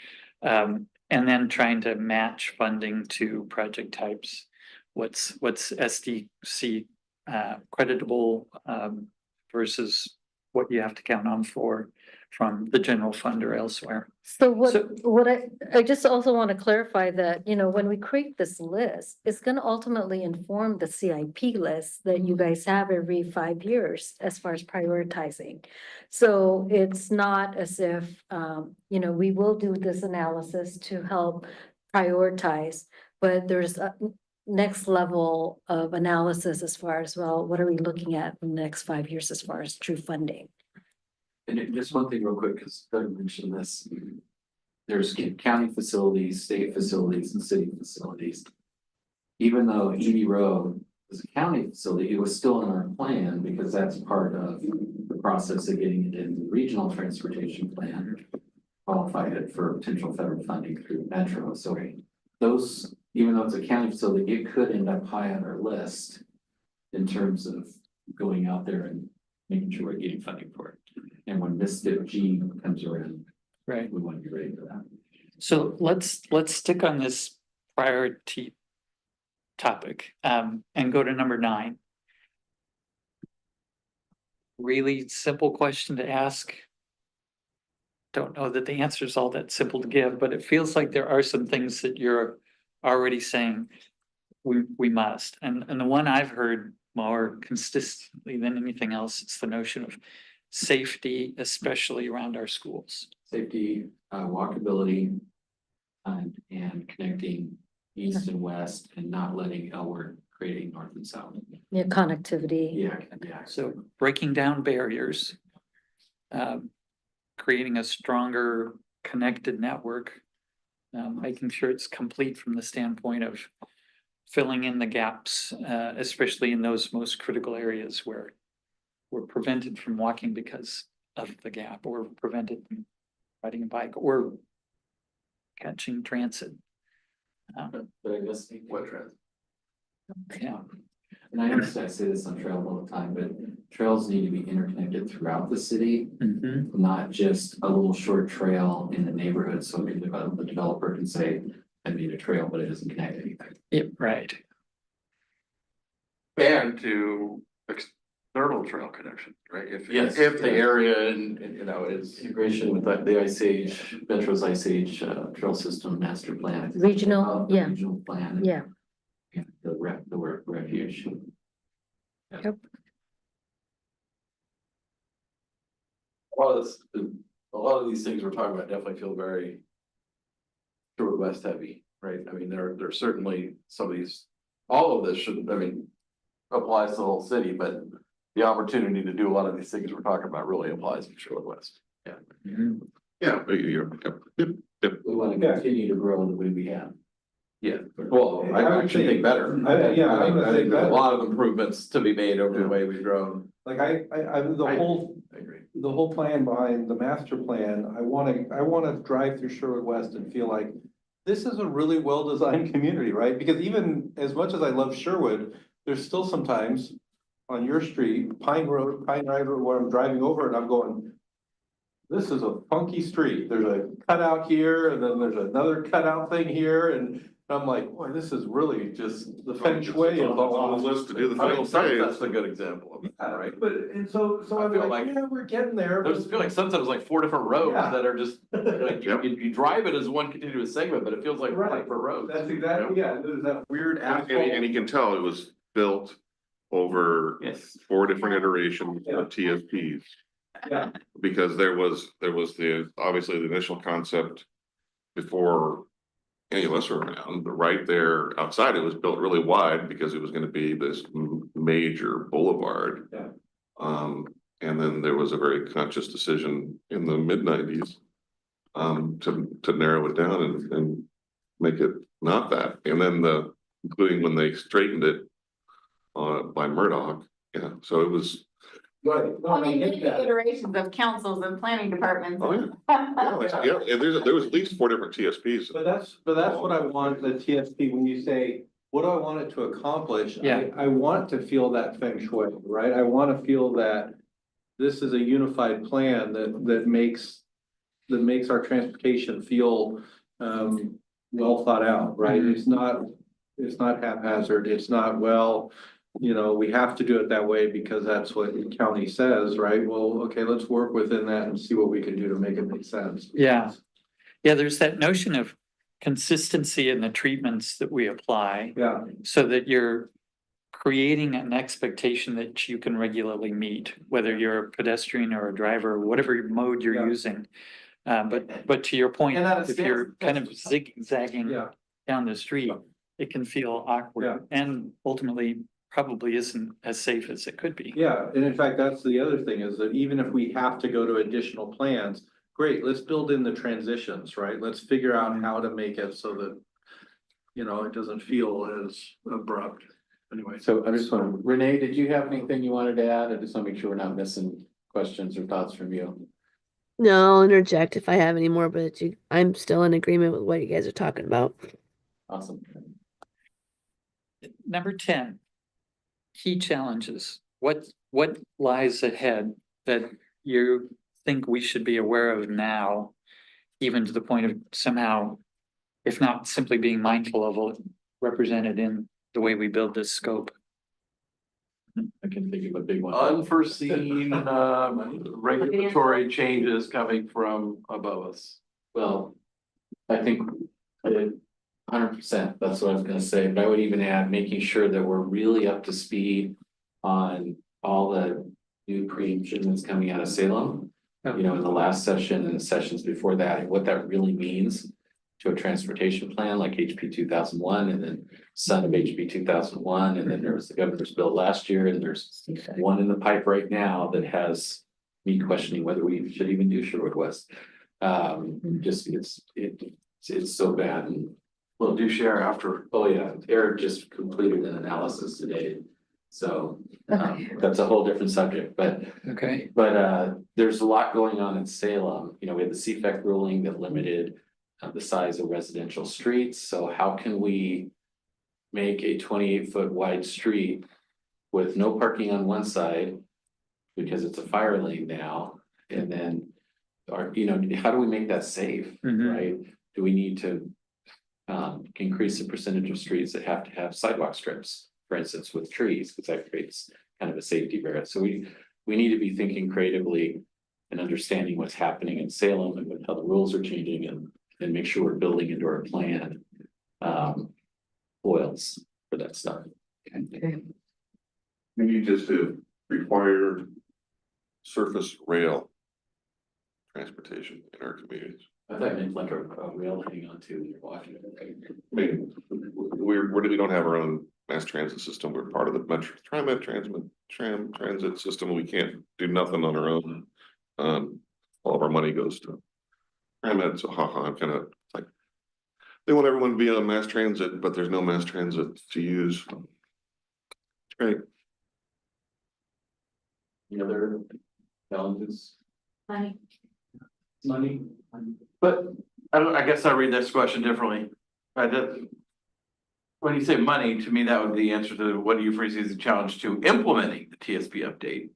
And then trying to match funding to project types. What's SDC creditable versus what you have to count on from the general fund or elsewhere. So what I just also want to clarify that, when we create this list, it's going to ultimately inform the CIP list that you guys have every 5 years as far as prioritizing. So it's not as if, we will do this analysis to help prioritize, but there's a next level of analysis as far as, well, what are we looking at in the next 5 years as far as true funding? And just one thing real quick, because Doug mentioned this. There's county facilities, state facilities, and city facilities. Even though Edie Road is a county facility, it was still in our plan because that's part of the process of getting it in the regional transportation plan. Qualified it for potential federal funding through Metro. So those, even though it's a county facility, it could end up high on our list in terms of going out there and making sure we're getting funding for it. And when this dip G comes around, Right. we want to be ready for that. So let's stick on this priority topic and go to number 9. Really simple question to ask. Don't know that the answer is all that simple to give, but it feels like there are some things that you're already saying we must. And the one I've heard more consistently than anything else is the notion of safety, especially around our schools. Safety, walkability, and connecting east and west, and not letting Elward creating north and south. Yeah, connectivity. Yeah. So breaking down barriers, creating a stronger connected network, making sure it's complete from the standpoint of filling in the gaps, especially in those most critical areas where we're prevented from walking because of the gap, or prevented from riding a bike or catching transit. But I guess what trend? Yeah. And I understand I say this on trails all the time, but trails need to be interconnected throughout the city, Mhm. not just a little short trail in the neighborhood. So maybe the developer can say, I made a trail, but it doesn't connect anything. Yeah, right. And to external trail connection, right? Yes, If the yes. area and, you know, is. Integration with the Ice Age, Metro's Ice Age Trail System Master Plan. Regional, The yeah. Regional plan. Yeah. And the word refuge. A lot of these things we're talking about definitely feel very Sherwood West heavy, right? I mean, there are certainly some of these, all of this should, I mean, applies to the whole city, but the opportunity to do a lot of these things we're talking about really applies to Sherwood West. Yeah. Mhm. Yeah, We want to continue to grow the way we have. Yeah, well, I actually think better. Yeah, I'm gonna I say think there's a better. lot of improvements to be made over the way we've grown. Like I agree. the whole plan behind the master plan, I wanna drive through Sherwood West and feel like this is a really well-designed community, right? Because even as much as I love Sherwood, there's still sometimes on your street, Pine Road, Pine River, where I'm driving over and I'm going, this is a funky street. There's a cutout here and then there's another cutout thing here. And I'm like, boy, this is really just the feng shui of all on the list to do the I mean, final phase. Sunset's a good example of that, right? But, and so I I'm feel like, like- yeah, we're getting there. I just feel like Sunset was like 4 different roads Yeah. that are just, like, Yep. you drive it as one continuous segment, but it feels like Right. different roads. That's exactly, yeah, there's that weird And asphalt. you can tell it was built over Yes. 4 different iterations of TSPs. Yeah. Because there was obviously the initial concept before any of us were around, but right there outside, it was built really wide because it was gonna be this major boulevard. Yeah. And then there was a very conscious decision in the mid-90s to narrow it down and make it not that. And then including when they straightened it by Murdoch, yeah, so it was. Right. I mean, many iterations of councils and planning departments. Oh, yeah, and there was at least 4 different TSPs. But that's what I want the TSP, when you say, what do I want it to accomplish? Yeah. I want to feel that feng shui, right? I want to feel that this is a unified plan that makes our transportation feel well thought out, right? It's not haphazard. It's not, well, you know, we have to do it that way because that's what the county says, right? Well, okay, let's work within that and see what we can do to make it make sense. Yeah. Yeah, there's that notion of consistency in the treatments that we apply Yeah, so that you're creating an expectation that you can regularly meet, whether you're a pedestrian or a driver, whatever mode you're Yeah. using. But to your point, And that if you're stands- kind of zigzagging yeah. down the street, it can feel awkward and ultimately probably isn't as safe as it could be. Yeah, and in fact, that's the other thing is that even if we have to go to additional plans, great, let's build in the transitions, right? Let's figure out how to make it so that, you know, it doesn't feel as abrupt. Anyway, So I just want, Renee, did you have anything you wanted to add? I just want to make sure we're not missing questions or thoughts from you. No, I'll interject if I have any more, but I'm still in agreement with what you guys are talking about. Awesome. Number 10, key challenges. What lies ahead that you think we should be aware of now, even to the point of somehow, if not simply being mindful of it, represented in the way we build this scope? I can think of a big one. Unforeseen regulatory changes coming from above us. Well, I think 100%, that's what I was gonna say, but I would even add making sure that we're really up to speed on all the new preemption that's coming out of Salem. You know, in the last session and the sessions before that, and what that really means to a transportation plan like HB 2001 and then son of HB 2001. And then there was the governor's bill last year and there's one in the pipe right now that has me questioning whether we should even do Sherwood West. Just it's so bad. And We'll do share after. oh yeah, Eric just completed an analysis today. So that's a whole different subject, but Okay. there's a lot going on in Salem. You know, we had the CFAC ruling that limited the size of residential streets, so how can we make a 28-foot wide street with no parking on one side because it's a fire lane now, and then, or, how do we make that safe, Mhm. right? Do we need to increase the percentage of streets that have to have sidewalk strips, for instance, with trees, because that creates kind of a safety barrier. So we need to be thinking creatively and understanding what's happening in Salem and how the rules are changing, and make sure we're building into our plan foils for that stuff. We need just to require surface rail transportation in our communities. I thought it meant like a rail hanging onto when you're walking. I mean, we don't have our own mass transit system. We're part of the Metro tram transit system. We can't do nothing on our own. All of our money goes to TramEd, so I'm kind of like, they want everyone to be on mass transit, but there's no mass transit to use. Great. Any other challenges? Money. But I guess I read this question differently. When you say money, to me, that would be the answer to what do you foresee as a challenge to implementing the TSP update?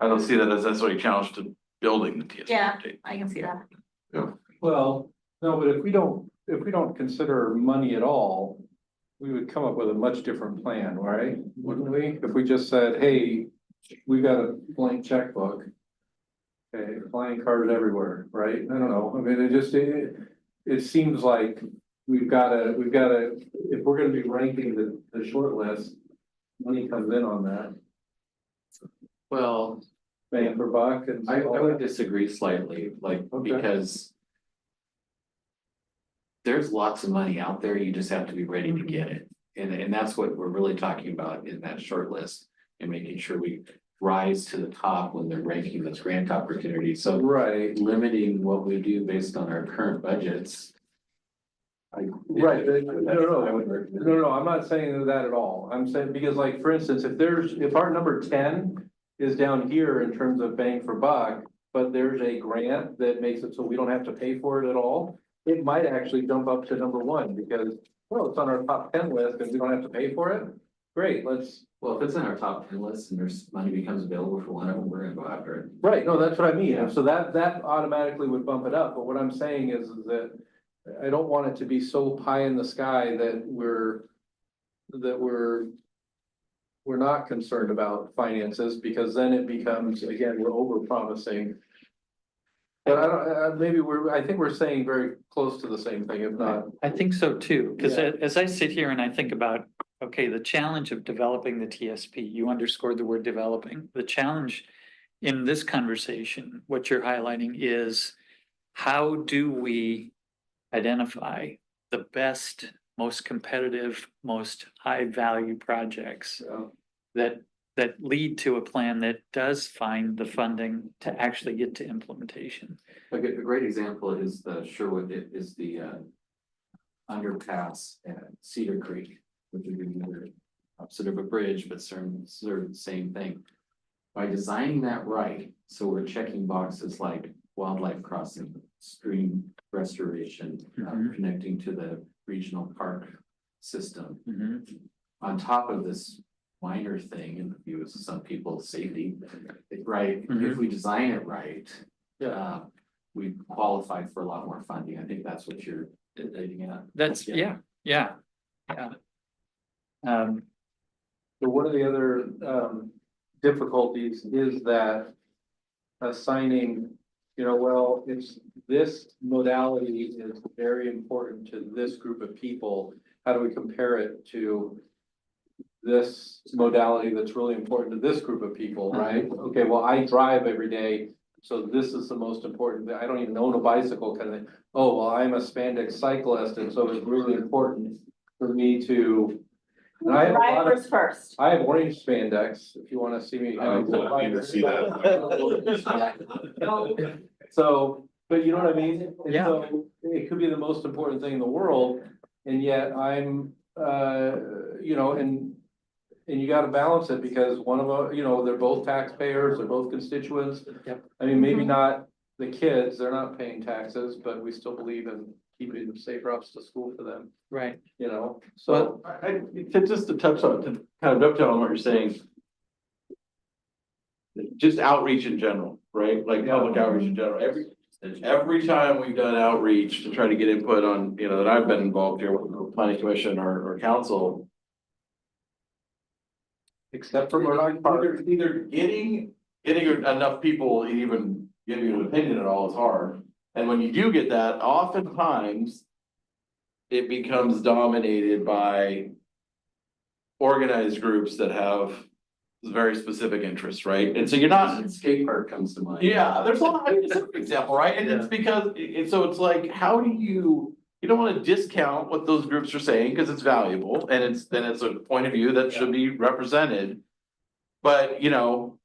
I don't see that as necessarily a challenge to building the TSP Yeah. update. I can see that. Well, no, but if we don't consider money at all, we would come up with a much different plan, right? Wouldn't we? If we just said, hey, we've got a blank checkbook. Okay, flying cars everywhere, right? I don't know. I mean, it seems like we've gotta, if we're gonna be ranking the short list, money comes in on that, Well, bang for buck and. I would disagree slightly, like, Okay. because there's lots of money out there, you just have to be ready to get it. And that's what we're really talking about in that short list, and making sure we rise to the top when they're ranking those grant opportunities. So Right, limiting what we do based on our current budgets. right, I would recommend. no, I'm not saying that at all. I'm saying, because like, for instance, if our number 10 is down here in terms of bang for buck, but there's a grant that makes it so we don't have to pay for it at all, it might actually jump up to number 1 because, well, it's on our top 10 list and we don't have to pay for it. Great, Well, if it's in our top 10 list and there's money becomes available for one of them, we're gonna go after it. right, no, that's what I mean. So that automatically would bump it up. But what I'm saying is that I don't want it to be so pie in the sky that we're not concerned about finances, because then it becomes, again, we're over promising. But I think we're saying very close to the same thing, if not. I think so too, because Yeah. as I sit here and I think about, okay, the challenge of developing the TSP, you underscored the word developing. The challenge in this conversation, what you're highlighting is how do we identify the best, most competitive, most high value projects that lead to a plan that does find the funding to actually get to implementation. A great example is the Sherwood, it is the underpass at Cedar Creek, which would be another opposite of a bridge, but sort of the same thing. By designing that right, so we're checking boxes like wildlife crossing, stream restoration, connecting to the regional park system. On top of this minor thing in the view of some people's safety, right? If we design it right, we qualify for a lot more funding. I think that's what you're getting at. That's, yeah. So one of the other difficulties is that assigning, well, it's this modality is very important to this group of people. How do we compare it to this modality that's really important to this group of people, right? Okay, well, I drive every day, so this is the most important. I don't even own a bicycle kind of thing. Oh, well, I'm a spandex cyclist, and so it's really important for me to. And I have a lot of, Drivers first. I have orange spandex, if you want to see me. To see that. So, but you know what I mean? And Yeah. so it could be the most important thing in the world, and yet I'm, and you gotta balance it because one of them, they're both taxpayers, they're both constituents. Yep. I mean, maybe not the kids, they're not paying taxes, but we still believe in keeping safe routes to school for them, Right. you know, So so. just to touch on, to kind of dovetail on what you're saying. Just outreach in general, right? Like public outreach in general. Every time we've done outreach to try to get input on, you know, that I've been involved here with the planning commission or council. Except for Murdoch Park. Either getting enough people, even giving you an opinion at all is hard. And when you do get that, oftentimes. It becomes dominated by. Organized groups that have very specific interests, right? And so you're not. Skate park comes to mind. Yeah, there's a lot, I mean, it's an example, right? And it's because, so it's like, how do you don't wanna discount what those groups are saying, cause it's valuable, and it's a point of view that should be represented. But, you know,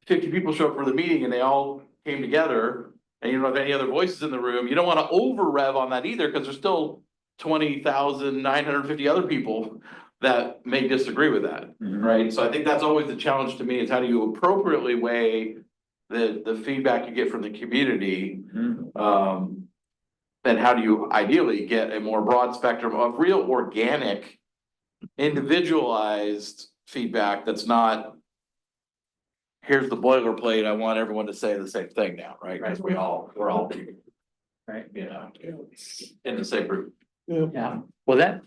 50 people show up for the meeting and they all came together, and you don't have any other voices in the room, you don't wanna over rev on that either, cause there's still 20,950 other people that may disagree with that, right? So I think that's always the challenge to me, is how do you appropriately weigh the feedback you get from the community? And how do you ideally get a more broad spectrum of real organic, individualized feedback that's not. Here's the boilerplate, I want everyone to say the same thing now, right? Because we're all. Right. You know, in the same group. Yeah, well, that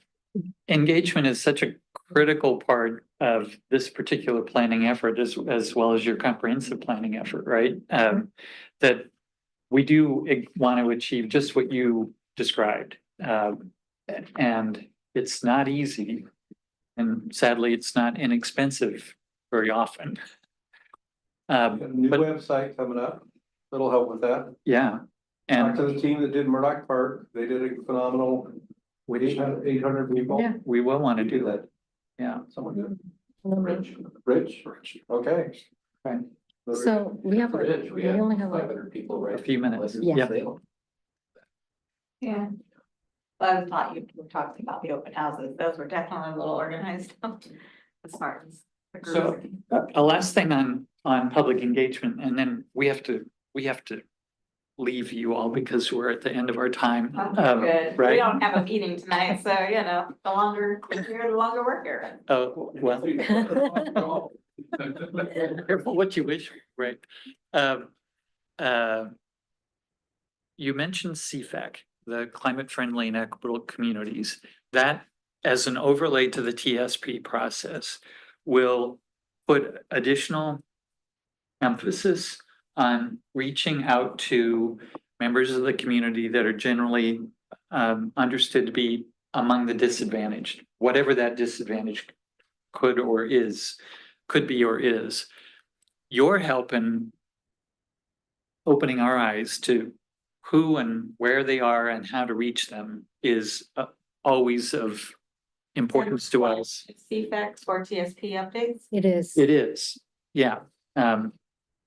engagement is such a critical part of this particular planning effort as well as your comprehensive planning effort, right? That we do want to achieve just what you described. And it's not easy. And sadly, it's not inexpensive very often. New But website coming up, that'll help with that. yeah, Talk to and the team that did Murdoch Park, they did a phenomenal, with 800 people. Yeah. we will want to do that. Yeah. Someone did. Rich, okay. Right. So we have, we only have like 500 people, right? A few minutes. Yeah. Yeah. Well, I thought you were talking about the open houses. Those were definitely a little organized. As far as. the groups So are concerned. a last thing on public engagement, and then we have to leave you all because we're at the end of our time. Good. We Right? don't have a meeting tonight, so you know, the longer we're here, the longer we're here. Oh, well. Careful what you wish, right? You mentioned CFAC, the Climate Friendly and Equitable Communities. That, as an overlay to the TSP process, will put additional emphasis on reaching out to members of the community that are generally understood to be among the disadvantaged, whatever that disadvantage could be or is. You're helping opening our eyes to who and where they are and how to reach them is always of importance to us. CFAX or TSP updates? it is. It is, yeah.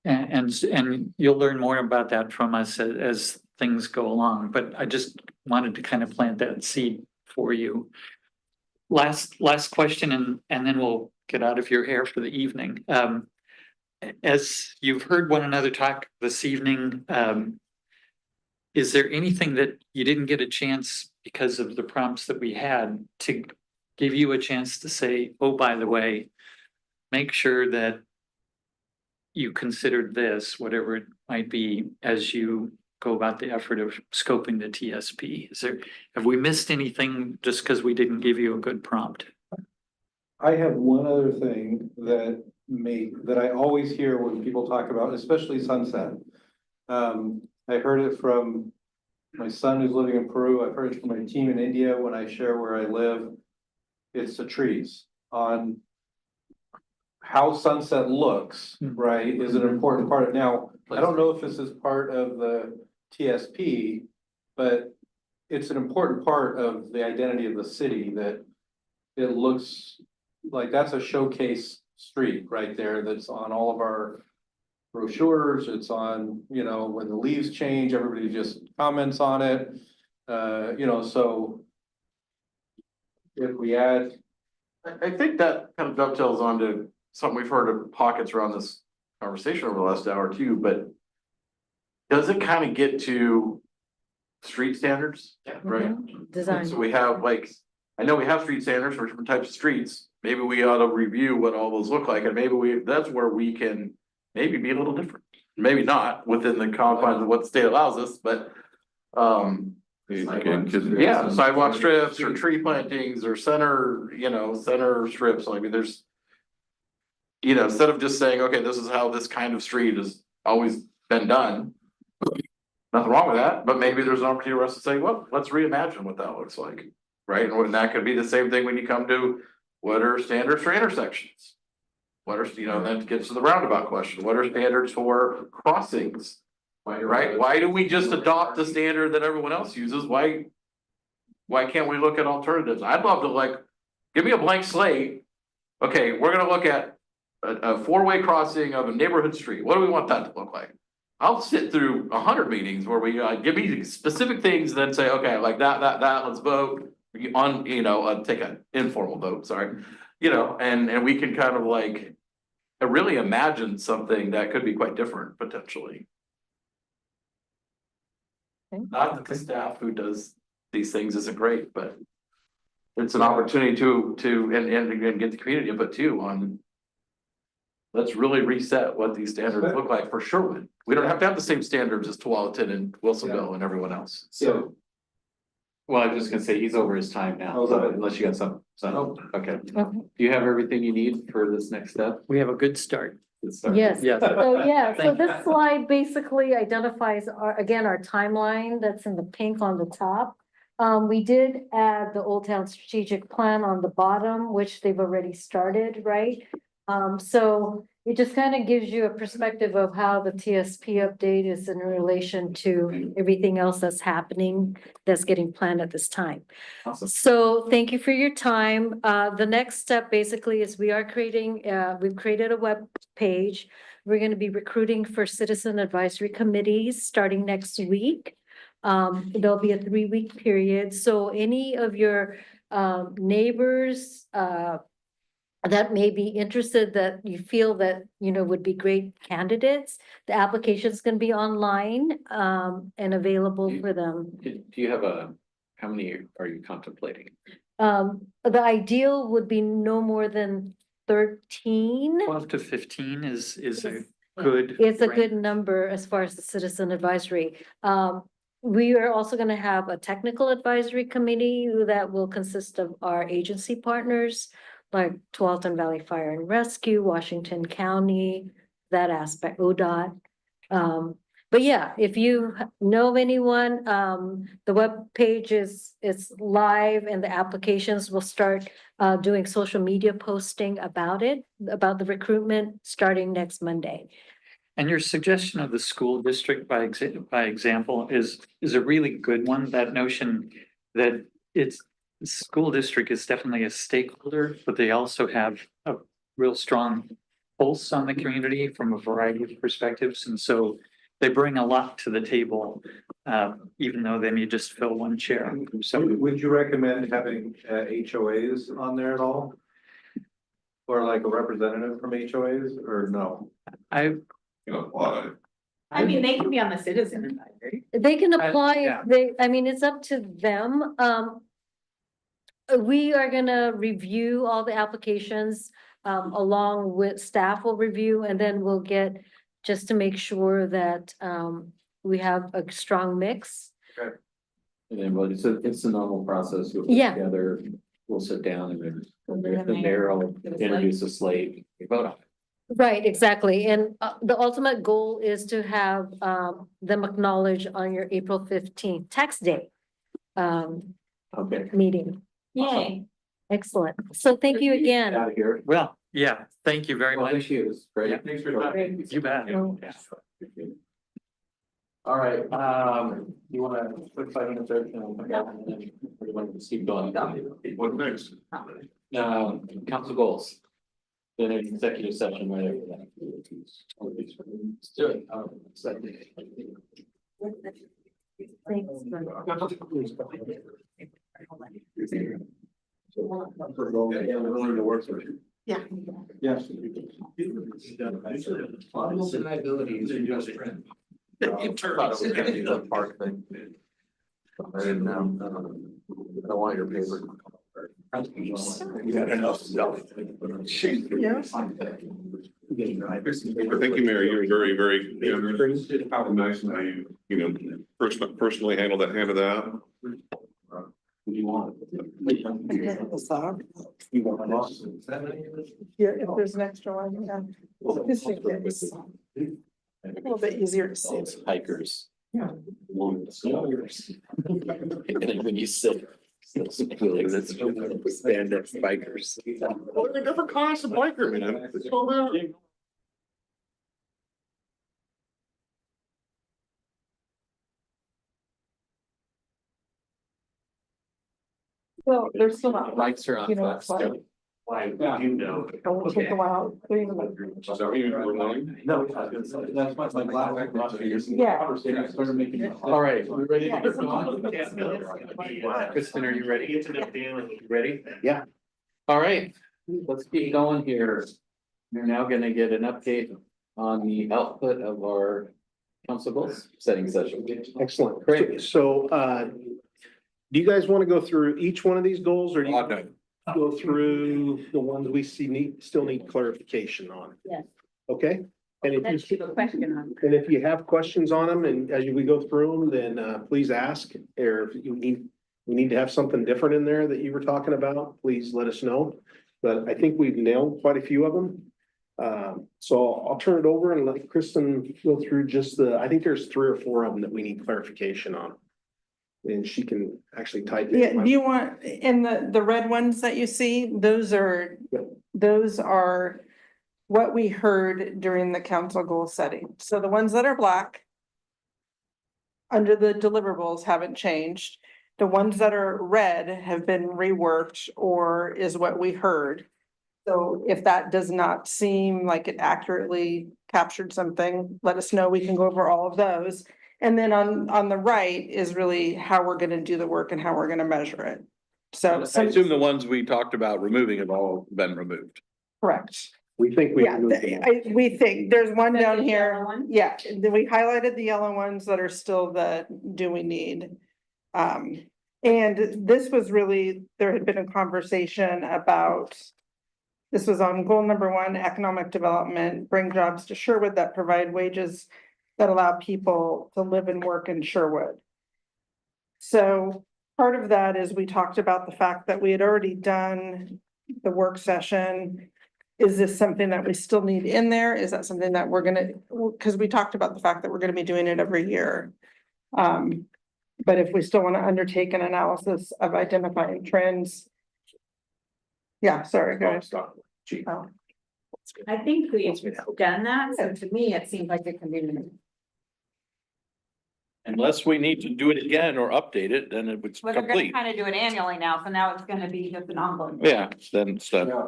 And you'll learn more about that from us as things go along, but I just wanted to kind of plant that seed for you. Last question, and then we'll get out of your hair for the evening. As you've heard one another talk this evening, is there anything that you didn't get a chance because of the prompts that we had to give you a chance to say, oh, by the way, make sure that you considered this, whatever it might be, as you go about the effort of scoping the TSP? Have we missed anything just because we didn't give you a good prompt? I have one other thing that I always hear when people talk about, especially sunset. I heard it from my son who's living in Peru. I've heard it from my team in India when I share where I live. It's the trees on how sunset looks, right, is an important part of now. I don't know if this is part of the TSP, but it's an important part of the identity of the city that it looks like that's a showcase street right there that's on all of our brochures. It's on, you know, when the leaves change, everybody just comments on it. You know, so if we add. I think that kind of dovetails onto something we've heard of pockets around this conversation over the last hour too, but does it kind of get to street standards? Right? Design. So we have like, I know we have street standards for different types of streets. Maybe we ought to review what all those look like, and maybe that's where we can maybe be a little different. Maybe not within the confines of what the state allows us, but, yeah, sidewalk strips or tree plantings or center strips. I mean, there's. Instead of just saying, okay, this is how this kind of street has always been done. Nothing wrong with that, but maybe there's an opportunity for us to say, well, let's reimagine what that looks like. Right, and that could be the same thing when you come to what are standards for intersections? What are, that gets to the roundabout question, what are standards for crossings? Right, why do we just adopt the standard that everyone else uses? Why can't we look at alternatives? I'd love to give me a blank slate. Okay, we're gonna look at a four-way crossing of a neighborhood street. What do we want that to look like? I'll sit through 100 meetings where we give me specific things, then say, okay, like that, let's vote on, take an informal vote, sorry. And we can kind of really imagine something that could be quite different potentially. Not that the staff who does these things isn't great, but it's an opportunity and get the community input too on. Let's really reset what these standards look like for Sherwood. We don't have to have the same standards as Tualatin and Wilsonville and everyone else. So. Well, I was just gonna say, he's over his time now, so unless you got some, okay. Do you have everything you need for this next step? We have a good start. Good start. Yes, Yes. so this slide basically identifies our timeline that's in the pink on the top. We did add the Old Town Strategic Plan on the bottom, which they've already started, right? So it just kind of gives you a perspective of how the TSP update is in relation to everything else that's happening, that's getting planned at this time. Awesome. So thank you for your time. The next step basically is we've created a web page. We're going to be recruiting for citizen advisory committees starting next week. There'll be a 3-week period. So any of your neighbors that may be interested, that you feel that, would be great candidates, the application is going to be online and available for them. Do you have how many are you contemplating? The ideal would be no more than 13. 12 to 15 is a good. It's a range. good number as far as the citizen advisory. We are also going to have a technical advisory committee that will consist of our agency partners, like Tualatin Valley Fire and Rescue, Washington County, that aspect, ODOT. But yeah, if you know of anyone, the web page is live and the applications will start doing social media posting about the recruitment starting next Monday. And your suggestion of the school district by example is a really good one. That notion that the school district is definitely a stakeholder, but they also have a real strong pulse on the community from a variety of perspectives. And so they bring a lot to the table, even though they may just fill one chair. So Would you recommend having HOAs on there at all? Or like a representative from HOAs or no? You know, apply. I mean, they can be on the citizen advisory. They can apply, yeah. it's up to them. We are gonna review all the applications, along with staff will review, and then we'll get, just to make sure that, we have a strong mix. And then, well, it's a normal process. We'll Yeah. get together, we'll sit down and then the mayor will introduce a slate, we vote on it. Right, exactly. And the ultimate goal is to have them acknowledge on your April 15th tax day Okay. meeting. Yay. Excellent. So thank you again. Out of here. well, yeah, thank you very Well, thank much. you. It's great. Yeah. Thanks for your time. You bet. Yeah. All right, you want to quick 5 minutes there? We want to keep going. What next? Council goals. Then an executive session right after that. Let's do it. Yeah. Yes. Liability is your best friend. In terms of the park thing. I didn't know. I don't want your paper. You got enough stuff. Thank you, Mary. You're very, how nice and how you personally handle that out. You want? Yeah, if there's an extra one, yeah. This thing is a little bit easier to see. Hikers. Yeah. And then when you sit. That's stand up bikers. Well, they're a different class of biker, man. It's all about. Well, they're still not. Lights are on. You know, it's like, Why, you know. it will take a while. They're even like- Is that what you were doing? No, I was gonna say, that's my last year's. Yeah. Conversation, I started making. All right, we ready Yeah, to so go on? Kristen, are you ready? You ready? Yeah. All right, let's keep going here. We're now gonna get an update on the output of our council goals setting session. Excellent. Great. So, do you guys want to go through each one of these goals or do you Oh, no. go through the ones we still need clarification on? Yes. Okay? And if Let's you, do a question on. and if you have questions on them and as we go through them, then, please ask. Or if we need to have something different in there that you were talking about, please let us know. But I think we've nailed quite a few of them. So I'll turn it over and let Kristen go through just I think there's 3 or 4 of them that we need clarification on. And she can actually type it. Yeah, do you want, in the red ones that you see, those are what we heard during the council goal setting. So the ones that are black under the deliverables haven't changed. The ones that are red have been reworked or is what we heard. So if that does not seem like it accurately captured something, let us know. We can go over all of those. And then on the right is really how we're gonna do the work and how we're gonna measure it. So, I assume the ones we talked about removing have all been removed. correct. We think we. Yeah, we think, there's one That's down the here. yellow one? Yeah, then we highlighted the yellow ones that are still the do we need. And this was really, there had been a conversation about. This was on goal number 1, economic development, bring jobs to Sherwood that provide wages that allow people to live and work in Sherwood. So part of that is we talked about the fact that we had already done the work session. Is this something that we still need in there? Is that something that we're gonna, because we talked about the fact that we're gonna be doing it every year. But if we still want to undertake an analysis of identifying trends. Yeah, sorry, go ahead. Oh. I think we've done that, so to me, it seems like it can be. Unless we need to do it again or update it, then it's Well, they're gonna complete. kind of do it annually now, so now it's gonna be just an ongoing. Yeah, then it's done. Yeah.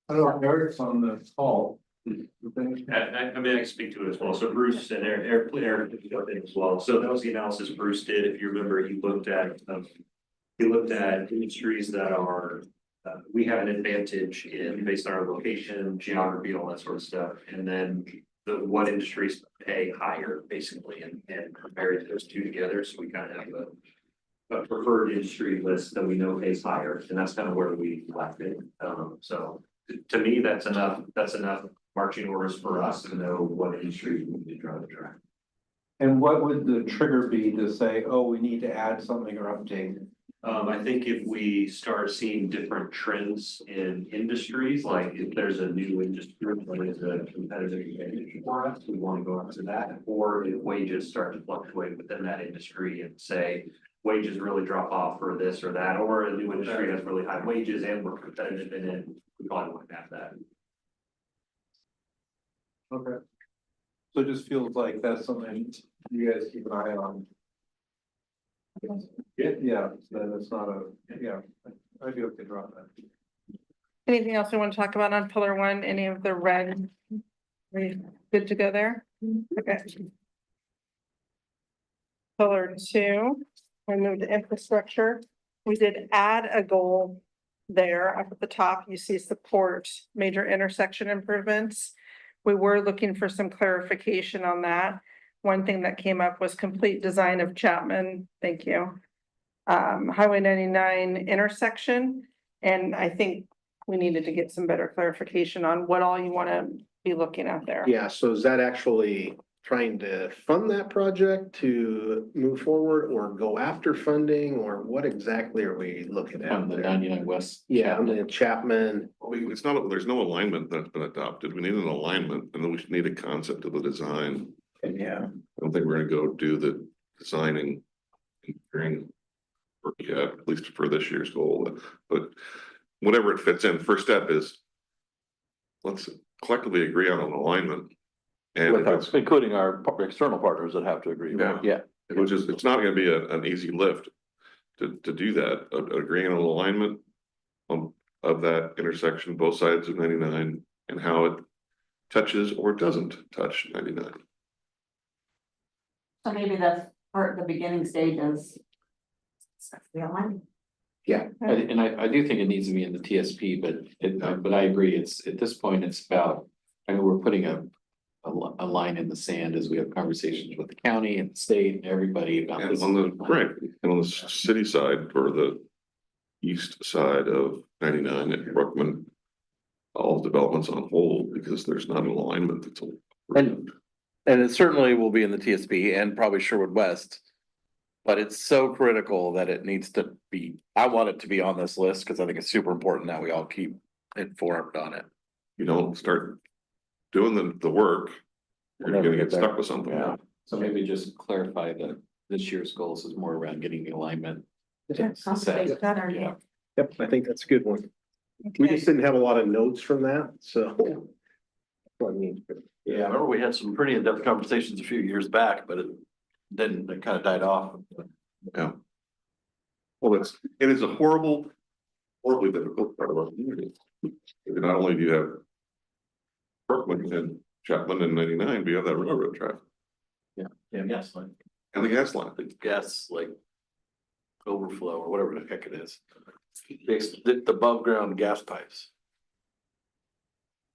I don't know, Eric's on the call. I mean, I can speak to it as well. So Bruce and Eric as well. So that was the analysis Bruce did. If you remember, he looked at industries that are, we have an advantage in based on our location, geography, all that sort of stuff. And then what industries pay higher basically and compared those two together. So we kind of have a preferred industry list that we know pays higher, and that's kind of where we left it. So to me, that's enough marching orders for us to know what industry we need to draw the track. And what would the trigger be to say, oh, we need to add something or update? I think if we start seeing different trends in industries, like if there's a new industry that is a competitive advantage for us, we want to go into that. Or if wages start to fluctuate within that industry and say wages really drop off for this or that, or a new industry has really high wages and we're competitive in it, we probably want to have that. Okay. So it just feels like that's something you guys keep an eye on. Yeah, then it's not I'd be okay to drop that. Anything else we want to talk about on pillar 1? Any of the red? Are you good to go there? Okay. Pillar 2, we moved to infrastructure. We did add a goal there up at the top. You see support major intersection improvements. We were looking for some clarification on that. one thing that came up was complete design of Chapman, thank you. Highway 99 intersection, and I think we needed to get some better clarification on what all you wanna be looking at there. Yeah, so is that actually trying to fund that project to move forward or go after funding, or what exactly are we looking at On the there? 99 West. Yeah, and then Chapman, It's not, there's no alignment that's been adopted. We need an alignment and then we need a concept of the design. yeah, I don't think we're gonna go do the designing. Engineering work yet, at least for this year's goal, but whatever it fits in, first step is. Let's collectively agree on an alignment. And if it's, Including our external partners that have to agree. Yeah. which is, it's not gonna be an easy lift. To do that, agreeing on an alignment. Of that intersection, both sides of 99 and how it touches or doesn't touch 99. So maybe that's part of the beginning stages. And I do think it needs to be in the TSP, but I agree, it's, at this point, it's about, I mean, we're putting a line in the sand as we have conversations with the county and the state and everybody about And this. on the, right, and on the city side or the east side of 99 at Brookman, all developments on hold because there's not an alignment that's. And it certainly will be in the TSP and probably Sherwood West. But it's so critical that it needs to be, I want it to be on this list because I think it's super important that we all keep informed on it. You don't start doing the work, you're We'll never gonna get get there. stuck with something. Yeah. So maybe just clarify that this year's goals is more around getting the alignment. Yeah, set. better. Yeah. yep, I think that's a good one. We just didn't have a lot of notes from that, so. I mean, Yeah, I remember we had some pretty in-depth conversations a few years back, but it kind of died off. Yeah. Well, it is a horribly difficult part of our community. Not only do you have Brookman and Chapman and 99, but you have that railroad track Yeah, gas line. and the gas line. The gas, like overflow or whatever the heck it is. The above ground gas pipes.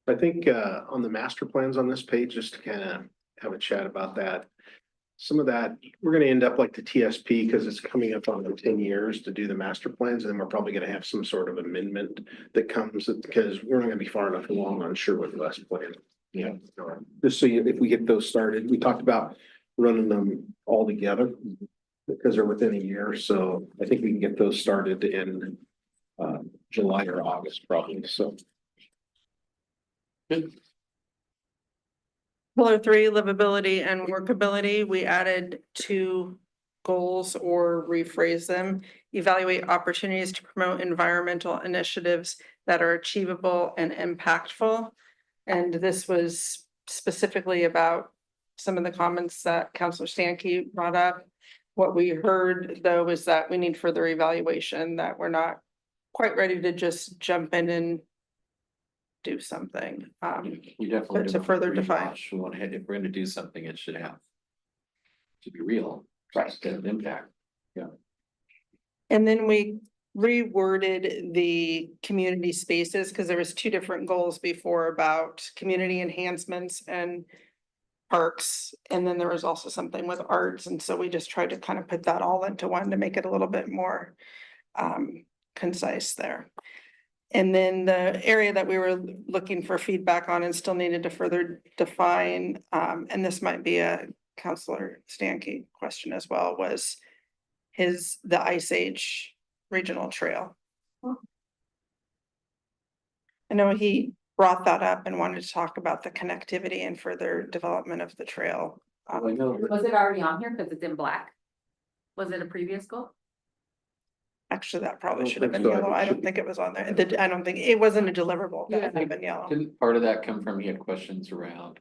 I think on the master plans on this page, just to kind of have a chat about that. Some of that, we're gonna end up like the TSP because it's coming up on the 10 years to do the master plans, and then we're probably gonna have some sort of amendment that comes because we're not gonna be far enough along on Sherwood West plan. Yeah, just so if we get those started, we talked about running them all together because they're within a year, so I think we can get those started in July or August probably, so. Pillar 3, livability and workability, we added 2 goals or rephrase them. Evaluate opportunities to promote environmental initiatives that are achievable and impactful. And this was specifically about some of the comments that Councilor Stankey brought up. What we heard though is that we need further evaluation, that we're not quite ready to just jump in and do something. We definitely. But to don't further want define. rehash. We want to, if we're gonna do something, it should have. To be real. Right. Get an impact. And then we reworded the community spaces because there was 2 different goals before about community enhancements and parks. And then there was also something with arts. And so we just tried to kind of put that all into one to make it a little bit more concise there. And then the area that we were looking for feedback on and still needed to further define, and this might be a Councilor Stankey question as well, was the Ice Age Regional Trail. I know he brought that up and wanted to talk about the connectivity and further development of the trail. I know. Was it already on here? Because it's in black. Was it a previous goal? Actually, that probably don't should have think been so. yellow. I don't think it was on there. I don't think, it wasn't a deliverable. That would have been yellow. Didn't part of that come from, he had questions around?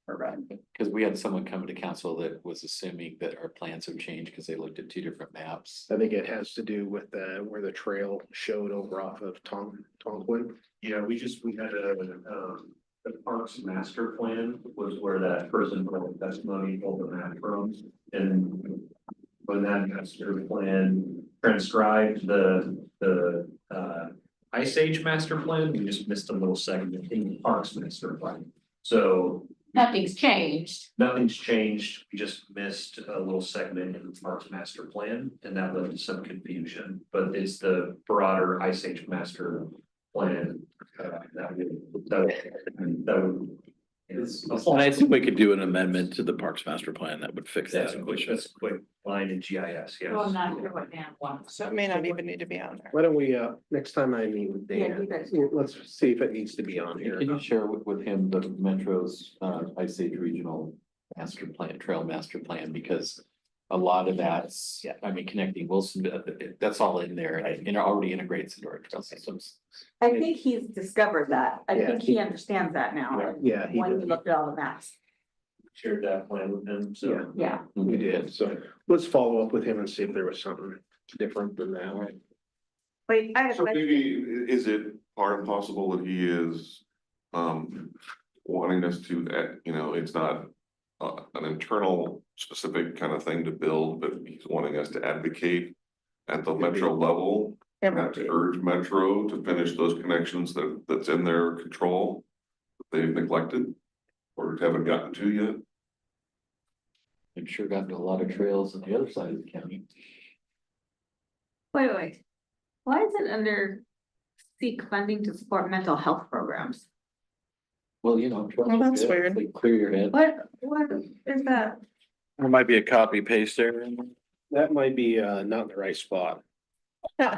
Because we had someone come to council that was assuming that our plans have changed because they looked at 2 different maps. I think it has to do with where the trail showed over off of Tonquin. Yeah, we had the Parks Master Plan was where that person from the testimony pulled the map from. And when that master plan transcribed the Ice Age Master Plan, we just missed a little segment in the Parks Master Plan. So Nothing's changed. Nothing's changed, we just missed a little segment in the Parks Master Plan, and that led to some confusion, but it's the broader Ice Age Master Plan. That would. And I think we could do an amendment to the Parks Master Plan that would fix that. That's a quick line in GIS, yes. Well, not sure what Dan wants. So it may not even need to be on there. Why don't we, next time I meet with Yeah, Dan, you guys- let's see if it needs to be on here. Can you share with him the Metro's Ice Age Regional Master Plan, Trail Master Plan, because a lot of that's, Yeah. I mean, connecting Wilson, that's all in there and it already integrates into our trail systems. I think he's discovered that. I Yeah, think he understands that now. Yeah, he When did. he looked at all the maps. Shared that plan with them, so. Yeah. We did, so let's follow up with him and see if there was something different than that. Right. Wait, I have a So question. maybe, is it part and possible that he is, wanting us to, it's not an internal specific kind of thing to build, but he's wanting us to advocate at the metro level, and to urge Metro to finish those connections that's in their control that they've neglected or haven't gotten to yet. I'm sure gotten to a lot of trails on the other side of the county. Wait. Why is it under seek funding to support mental health programs? Well, you know. Well, that's good. weird. Like, clear your head. What is that? There might be a copy paste there. That might be, not in the right spot. Good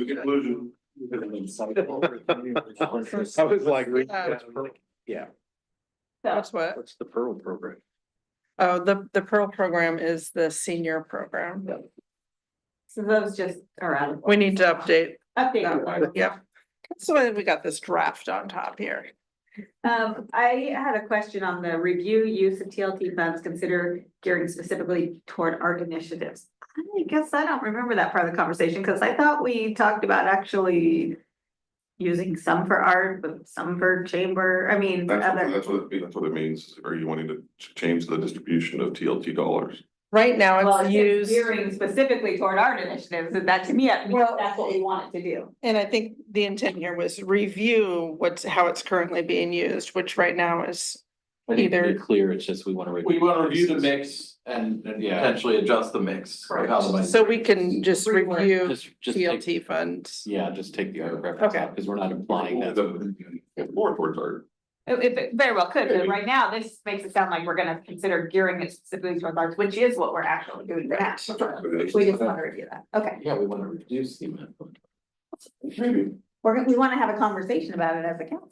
conclusion. I was like, yeah, That's what? what's the Pearl program? Oh, the Pearl program is the senior program. So those just are out of. We need to update that Update. one, yep. So we got this draft on top here. I had a question on the review use of TLT funds, consider gearing specifically toward art initiatives. I guess I don't remember that part of the conversation, because I thought we talked about actually using some for art, but some for chamber, I mean, other. That's what it means. Are you wanting to change the distribution of TLT dollars? Right now Well, it's it's used, gearing specifically toward art initiatives, and that to me, Well- that's what we wanted to do. and I think the intent here was review how it's currently being used, which right now is I think to be either- clear, it's just we want to. We want to review the mix and Yeah. potentially adjust the mix. of how the money- so we can just review Just take, TLT funds. yeah, just take the art reference Okay. out, because we're not implying that. More towards art. It very well could, but right now, this makes it sound like we're gonna consider gearing it specifically toward arts, which is what we're actually doing now. We just want to review that, okay. Yeah, we want to reduce the amount. Maybe, We want to have a conversation about it as a council.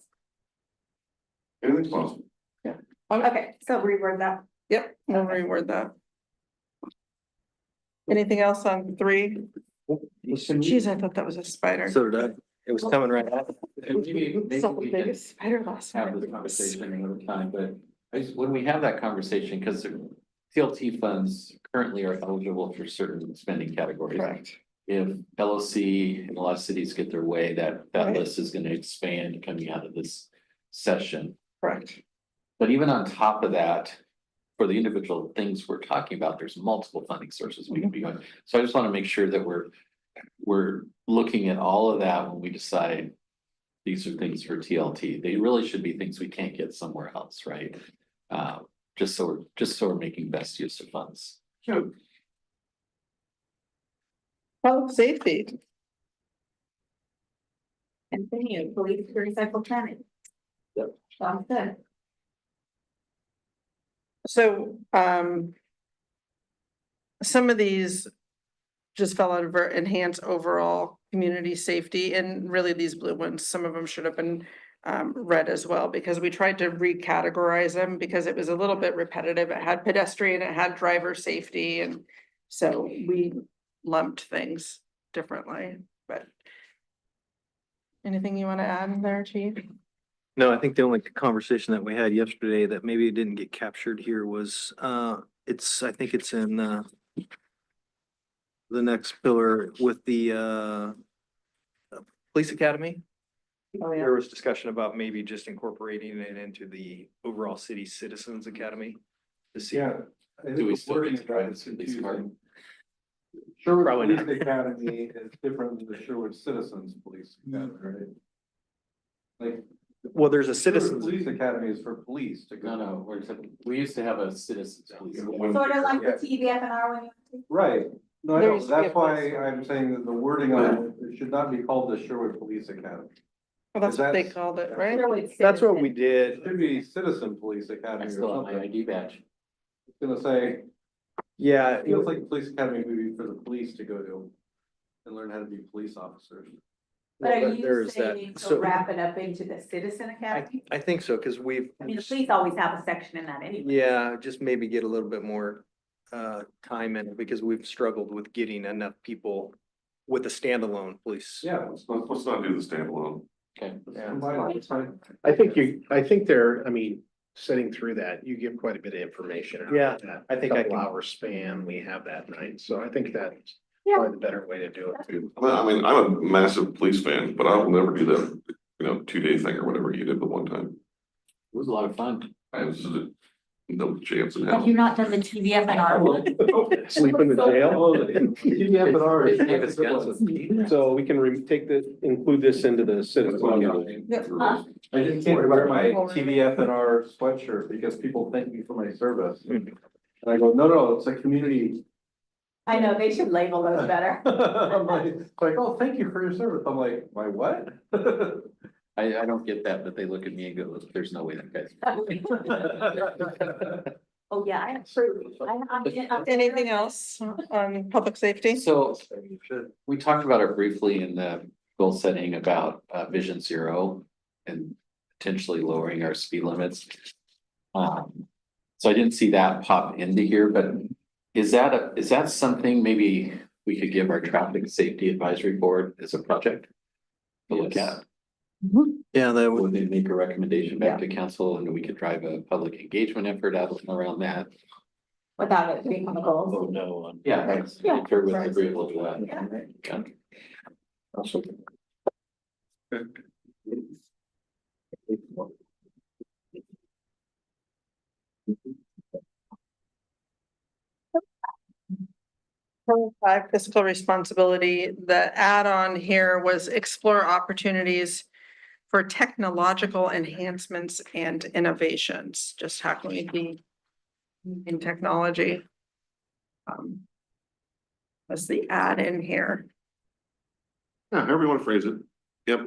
anything's possible. Okay, so reword that. Yep, we'll reword that. Anything else on 3? Geez, I thought that was a spider. So did I. It was coming right out. Maybe Saw the we can biggest spider last have night. this conversation another time, but when we have that conversation, because the TLT funds currently are eligible for certain spending categories. Correct. If LOC and a lot of cities get their way, that Right. list is gonna expand coming out of this session. Correct. But even on top of that, for the individual things we're talking about, there's multiple funding sources we can be on. So I just want to make sure that we're looking at all of that when we decide these are things for TLT. They really should be things we can't get somewhere else, right? Just so we're making best use of funds. Public safety. Continue, police recycle planning. Yep. Sounds good. So, some of these just fell out of our enhance overall community safety, and really these blue ones, some of them should have been red as well, because we tried to recategorize them because it was a little bit repetitive. It had pedestrian, it had driver safety, and so we lumped things differently, but anything you want to add there, Chief? No, I think the only conversation that we had yesterday that maybe didn't get captured here was, I think it's in, the next pillar with the, police academy. Oh, yeah. There was discussion about maybe just incorporating it into the overall city citizens academy. To see. Yeah. I Do think we the still wording get to try got this in this part? confusing. Sherwood Probably Police Academy is different than the Sherwood Citizens Police Academy, right? Like, Well, there's a Sherwood citizens, Police Academy is for police to go. No, we used to have a citizens police. Sort of like the TVF and R. Right, no, I There know, used to be a that's why police. I'm saying that the wording on it should not be called the Sherwood Police Academy. Well, that's what they That's- called it, right? that's what we It did. should be Citizen Police I Academy or still have my something. ID badge. It's gonna say, Yeah, it feels like the police academy would be for the police to go to and learn how to be police officers. But are Well, you there's that. saying to So- wrap it up into the Citizen Academy? I think so, because we've. I mean, the police always have a section in that anyway. Yeah, just maybe get a little bit more time in, because we've struggled with getting enough people with a standalone police. Yeah. Let's not do the standalone. Okay. Combine it, fine. I think they're, I mean, sitting through that, you get quite a bit of information. Yeah, I think I can. Couple hour span, we have that night, so I think that's probably the better way to do it. Well, I mean, I'm a massive police fan, but I will never do that, 2-day thing or whatever you did the one time. It was a lot of fun. I was, no chance in Have hell. you not done the TVF and R one? Sleep in the jail. Yeah, but ours. They gave us guns with me. So we can include this into the citizen. Huh? I just can't wear my TVF and R sweatshirt because people thank me for my service. And I go, no, it's a community. I know, they should label those better. I'm like, oh, thank you for your service. I'm like, my what? I don't get that, but they look at me and go, there's no way that guy's. Oh, yeah, I approve. Anything else on public safety? So we talked about it briefly in the goal setting about Vision Zero and potentially lowering our speed limits. So I didn't see that pop into here, but is that something maybe we could give our traffic safety advisory board as a project to look at? Yeah, that Would they make a recommendation back to council and we could drive a public engagement effort out around that? Without it being on the goals. Oh, no. Yeah, that's, if everyone's agreeable to that. Yeah. Okay. Five, fiscal responsibility. The add-on here was explore opportunities for technological enhancements and innovations. Just how can we be in technology? That's the add in here. Yeah, however you want to phrase it. Yep,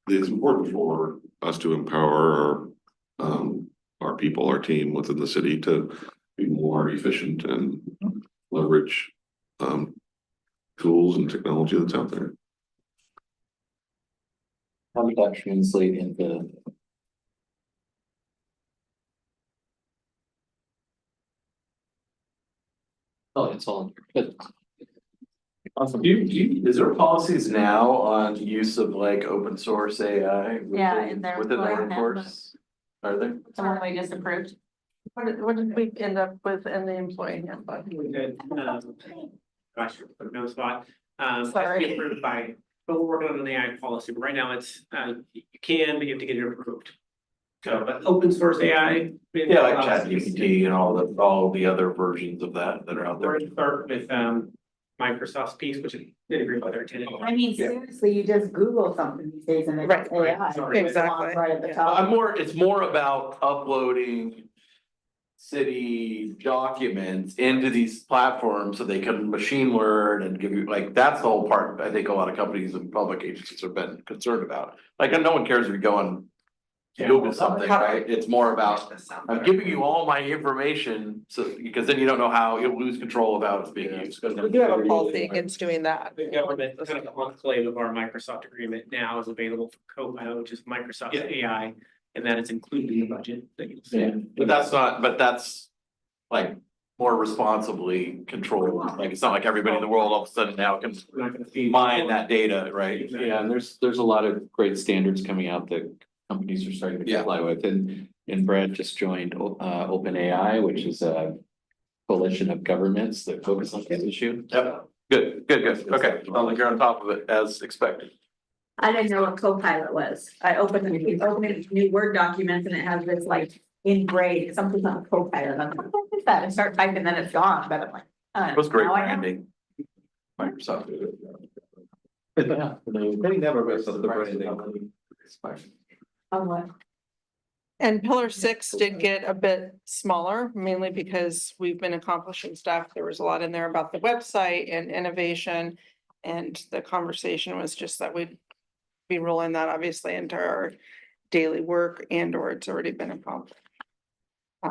it's important for us to empower our people, our team within the city to be more efficient and leverage tools and technology that's out there. How would that translate into? Oh, it's all good. Awesome. Is there policies now on use of like open source AI? Yeah, in their Within the employee workforce? Are there? The one we just approved. What did we end up with in the employee handbook? We did, gosh, put me on the spot. Sorry. It's approved by, but we're working on an AI policy, but right now it's, you can, but you have to get it approved. So, but open source AI. Yeah, like ChatGPT and all the other versions of that are out We're there. gonna start with, Microsoft's piece, which is integrated with their tenant. I mean, seriously, you just Google something these days and it's Right, AI. sorry. Exactly. Right at the top. It's more about uploading city documents into these platforms so they can machine learn and give you, like, that's the whole part I think a lot of companies and public agencies have been concerned about. Like, no one cares if you go on Google something, right? It's more about, I'm giving you all my information, so, because then you don't know how, you'll lose control of how it's being used. We do have a policy against doing that. The government, kind of the enclave of our Microsoft agreement now is available for Copilot, which is Microsoft AI, and that is included in the budget that you'll see. Yeah, but that's like more responsibly controlled, like, it's not like everybody in the world all of a sudden now can We're not gonna feed. mine that data, right? Yeah, and there's a lot of great standards coming out that companies are starting to Yeah. comply with, and Brad just joined OpenAI, which is a coalition of governments that focus on this issue. Yep, good, okay, well, like you're on top of it as expected. I didn't know what Copilot was. I opened new Word documents and it has this like engraved, something's on Copilot. I'm like, what is that? And start typing, then it's gone, but I'm like. It was great now I know. branding. Microsoft. Yeah, they never mess up the branding. On what? And pillar 6 did get a bit smaller, mainly because we've been accomplishing stuff. There was a lot in there about the website and innovation. And the conversation was just that we'd be rolling that obviously into our daily work and or it's already been accomplished. I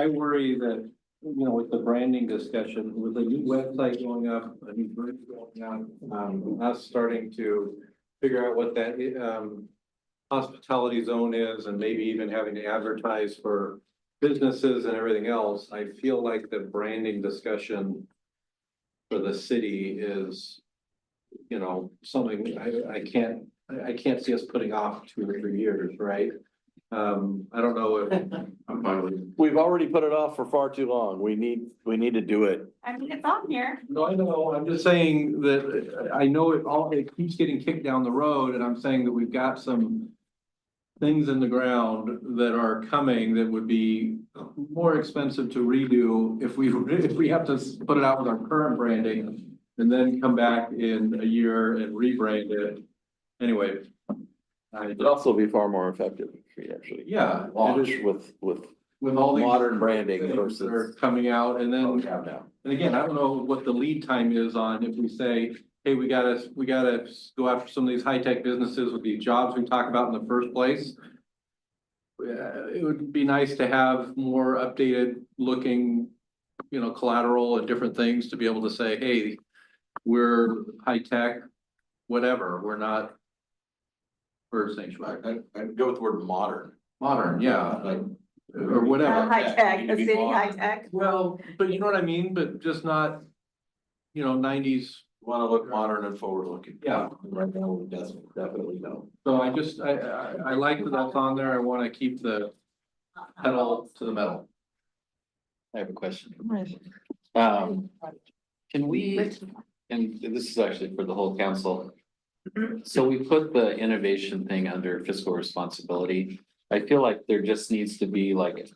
worry that, you know, with the branding discussion, with the new website going up, a new bridge going up, us starting to figure out what that, hospitality zone is and maybe even having to advertise for businesses and everything else, I feel like the branding discussion for the city is, you know, something I can't see us putting off 2 or 3 years, right? I don't know if I'm finally. We've already put it off for far too long. We need to do it. I mean, it's on here. No, I know, I'm just saying that I know it keeps getting kicked down the road, and I'm saying that we've got some things in the ground that are coming that would be more expensive to redo if we have to put it out with our current branding and then come back in a year and rebrand it. Anyway. It'd also be far more effective, actually. Yeah. Launch with all these modern branding things that versus. are coming out, and then. Now. And again, I don't know what the lead time is on if we say, hey, we gotta go after some of these high-tech businesses with these jobs we talked about in the first place. It would be nice to have more updated looking, you know, collateral and different things to be able to say, hey, we're high-tech, whatever, we're not. First sanctuary. I'd go with the word modern. Modern, yeah, like, or whatever. High tech, a city high tech. Well, but you know what I mean, but just not, you know, 90s. Want to look modern and forward looking. Yeah. Right now, we definitely don't. So I like that that's on there. I want to keep the pedal to the metal. I have a question. Can we, and this is actually for the whole council. So we put the innovation thing under fiscal responsibility. I feel like there just needs to be like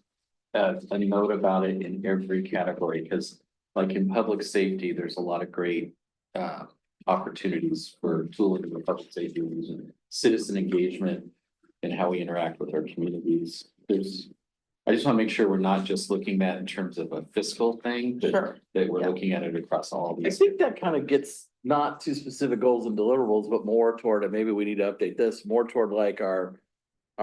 a note about it in every category, because like in public safety, there's a lot of great opportunities for tooling for public safety and citizen engagement and how we interact with our communities. I just want to make sure we're not just looking at it in terms of a fiscal thing, but Sure. that we're looking at it across all I these. think that kind of gets not to specific goals and deliverables, but more toward, and maybe we need to update this, more toward like our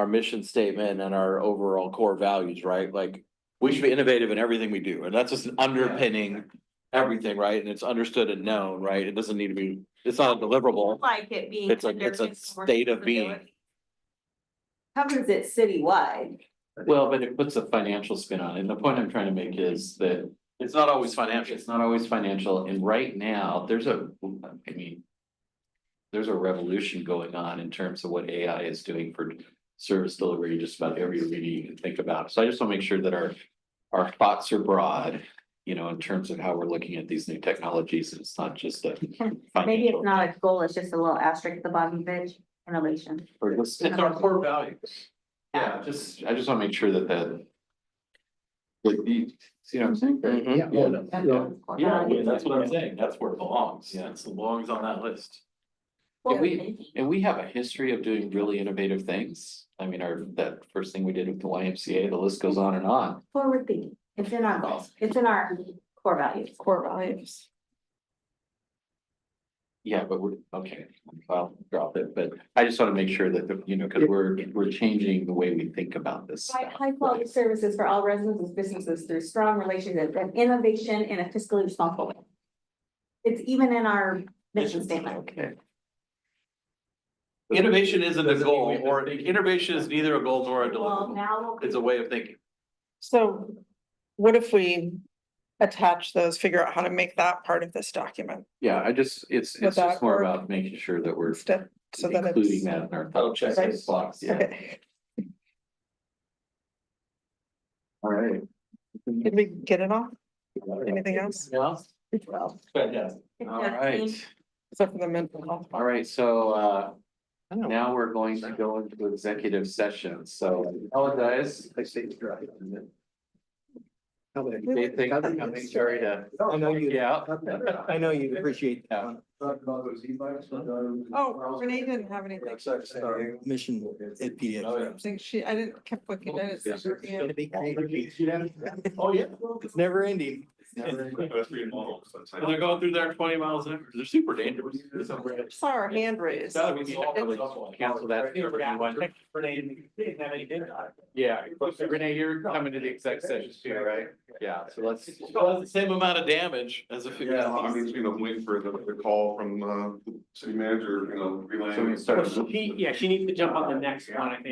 mission statement and our overall core values, right? Like, we should be innovative in everything we do, and that's just underpinning everything, right? And it's understood and known, right? It doesn't need to be, it's not a deliverable. Like it being. It's under a fiscal state of being. responsibility. Covers it citywide. Well, but it puts a financial spin on it. And the point I'm trying to make is that It's not always financial. it's not always financial. And right now, there's a revolution going on in terms of what AI is doing for service delivery, just about every arena you can think about. So I just want to make sure that our thoughts are broad, you know, in terms of how we're looking at these new technologies. And it's not just a Maybe financial. it's not a goal, it's just a little asterisk at the bottom page, innovation. Or just, It's our core values. yeah, I just want to make sure that see what I'm saying? Mm-hmm. Yeah, I mean, that's what I'm saying. That's where it belongs. Yeah, it belongs on that list. And we have a history of doing really innovative things. I mean, that first thing we did with the YMCA, the list goes on and on. Forward thinking, it's in our goals, it's in our core values. Core values. Yeah, but okay, I'll drop it, but I just want to make sure that, you know, because we're changing the way we think about this stuff. High quality services for all residents and businesses through strong relationships and innovation in a fiscally responsible way. It's even in our mission statement. Okay. Innovation isn't a goal, or innovation is neither a goal nor a Well, deliverable. now. It's a way of thinking. So what if we attach those, figure out how to make that part of this document Yeah, it's Would that just more work? about making sure that we're instead, so that including it's. that in our I'll thought check checklist box, yeah. Okay, All right. did we get it all? Anything else? Yeah. Fantastic. All right, Except for the mental health. all right, so now we're going to go into executive session, so I apologize. Jay, thank you for coming. Sorry to. I know you. Yeah. I know you appreciate that. Oh, Renee didn't have anything. Mission at I think I didn't, kept looking at it. It's gonna be crazy. Oh, yeah. It's never ending. And they're going through there 20 miles an hour. They're super dangerous. Saw our hand raised. Cancel that. Renee didn't have anything. Yeah, Renee, you're coming to the exec session too, right? Yeah, so let's. The same amount of damage as if. Yeah, I mean, waiting for the call from, the city manager, So we start. She needs to jump on the next one, I think.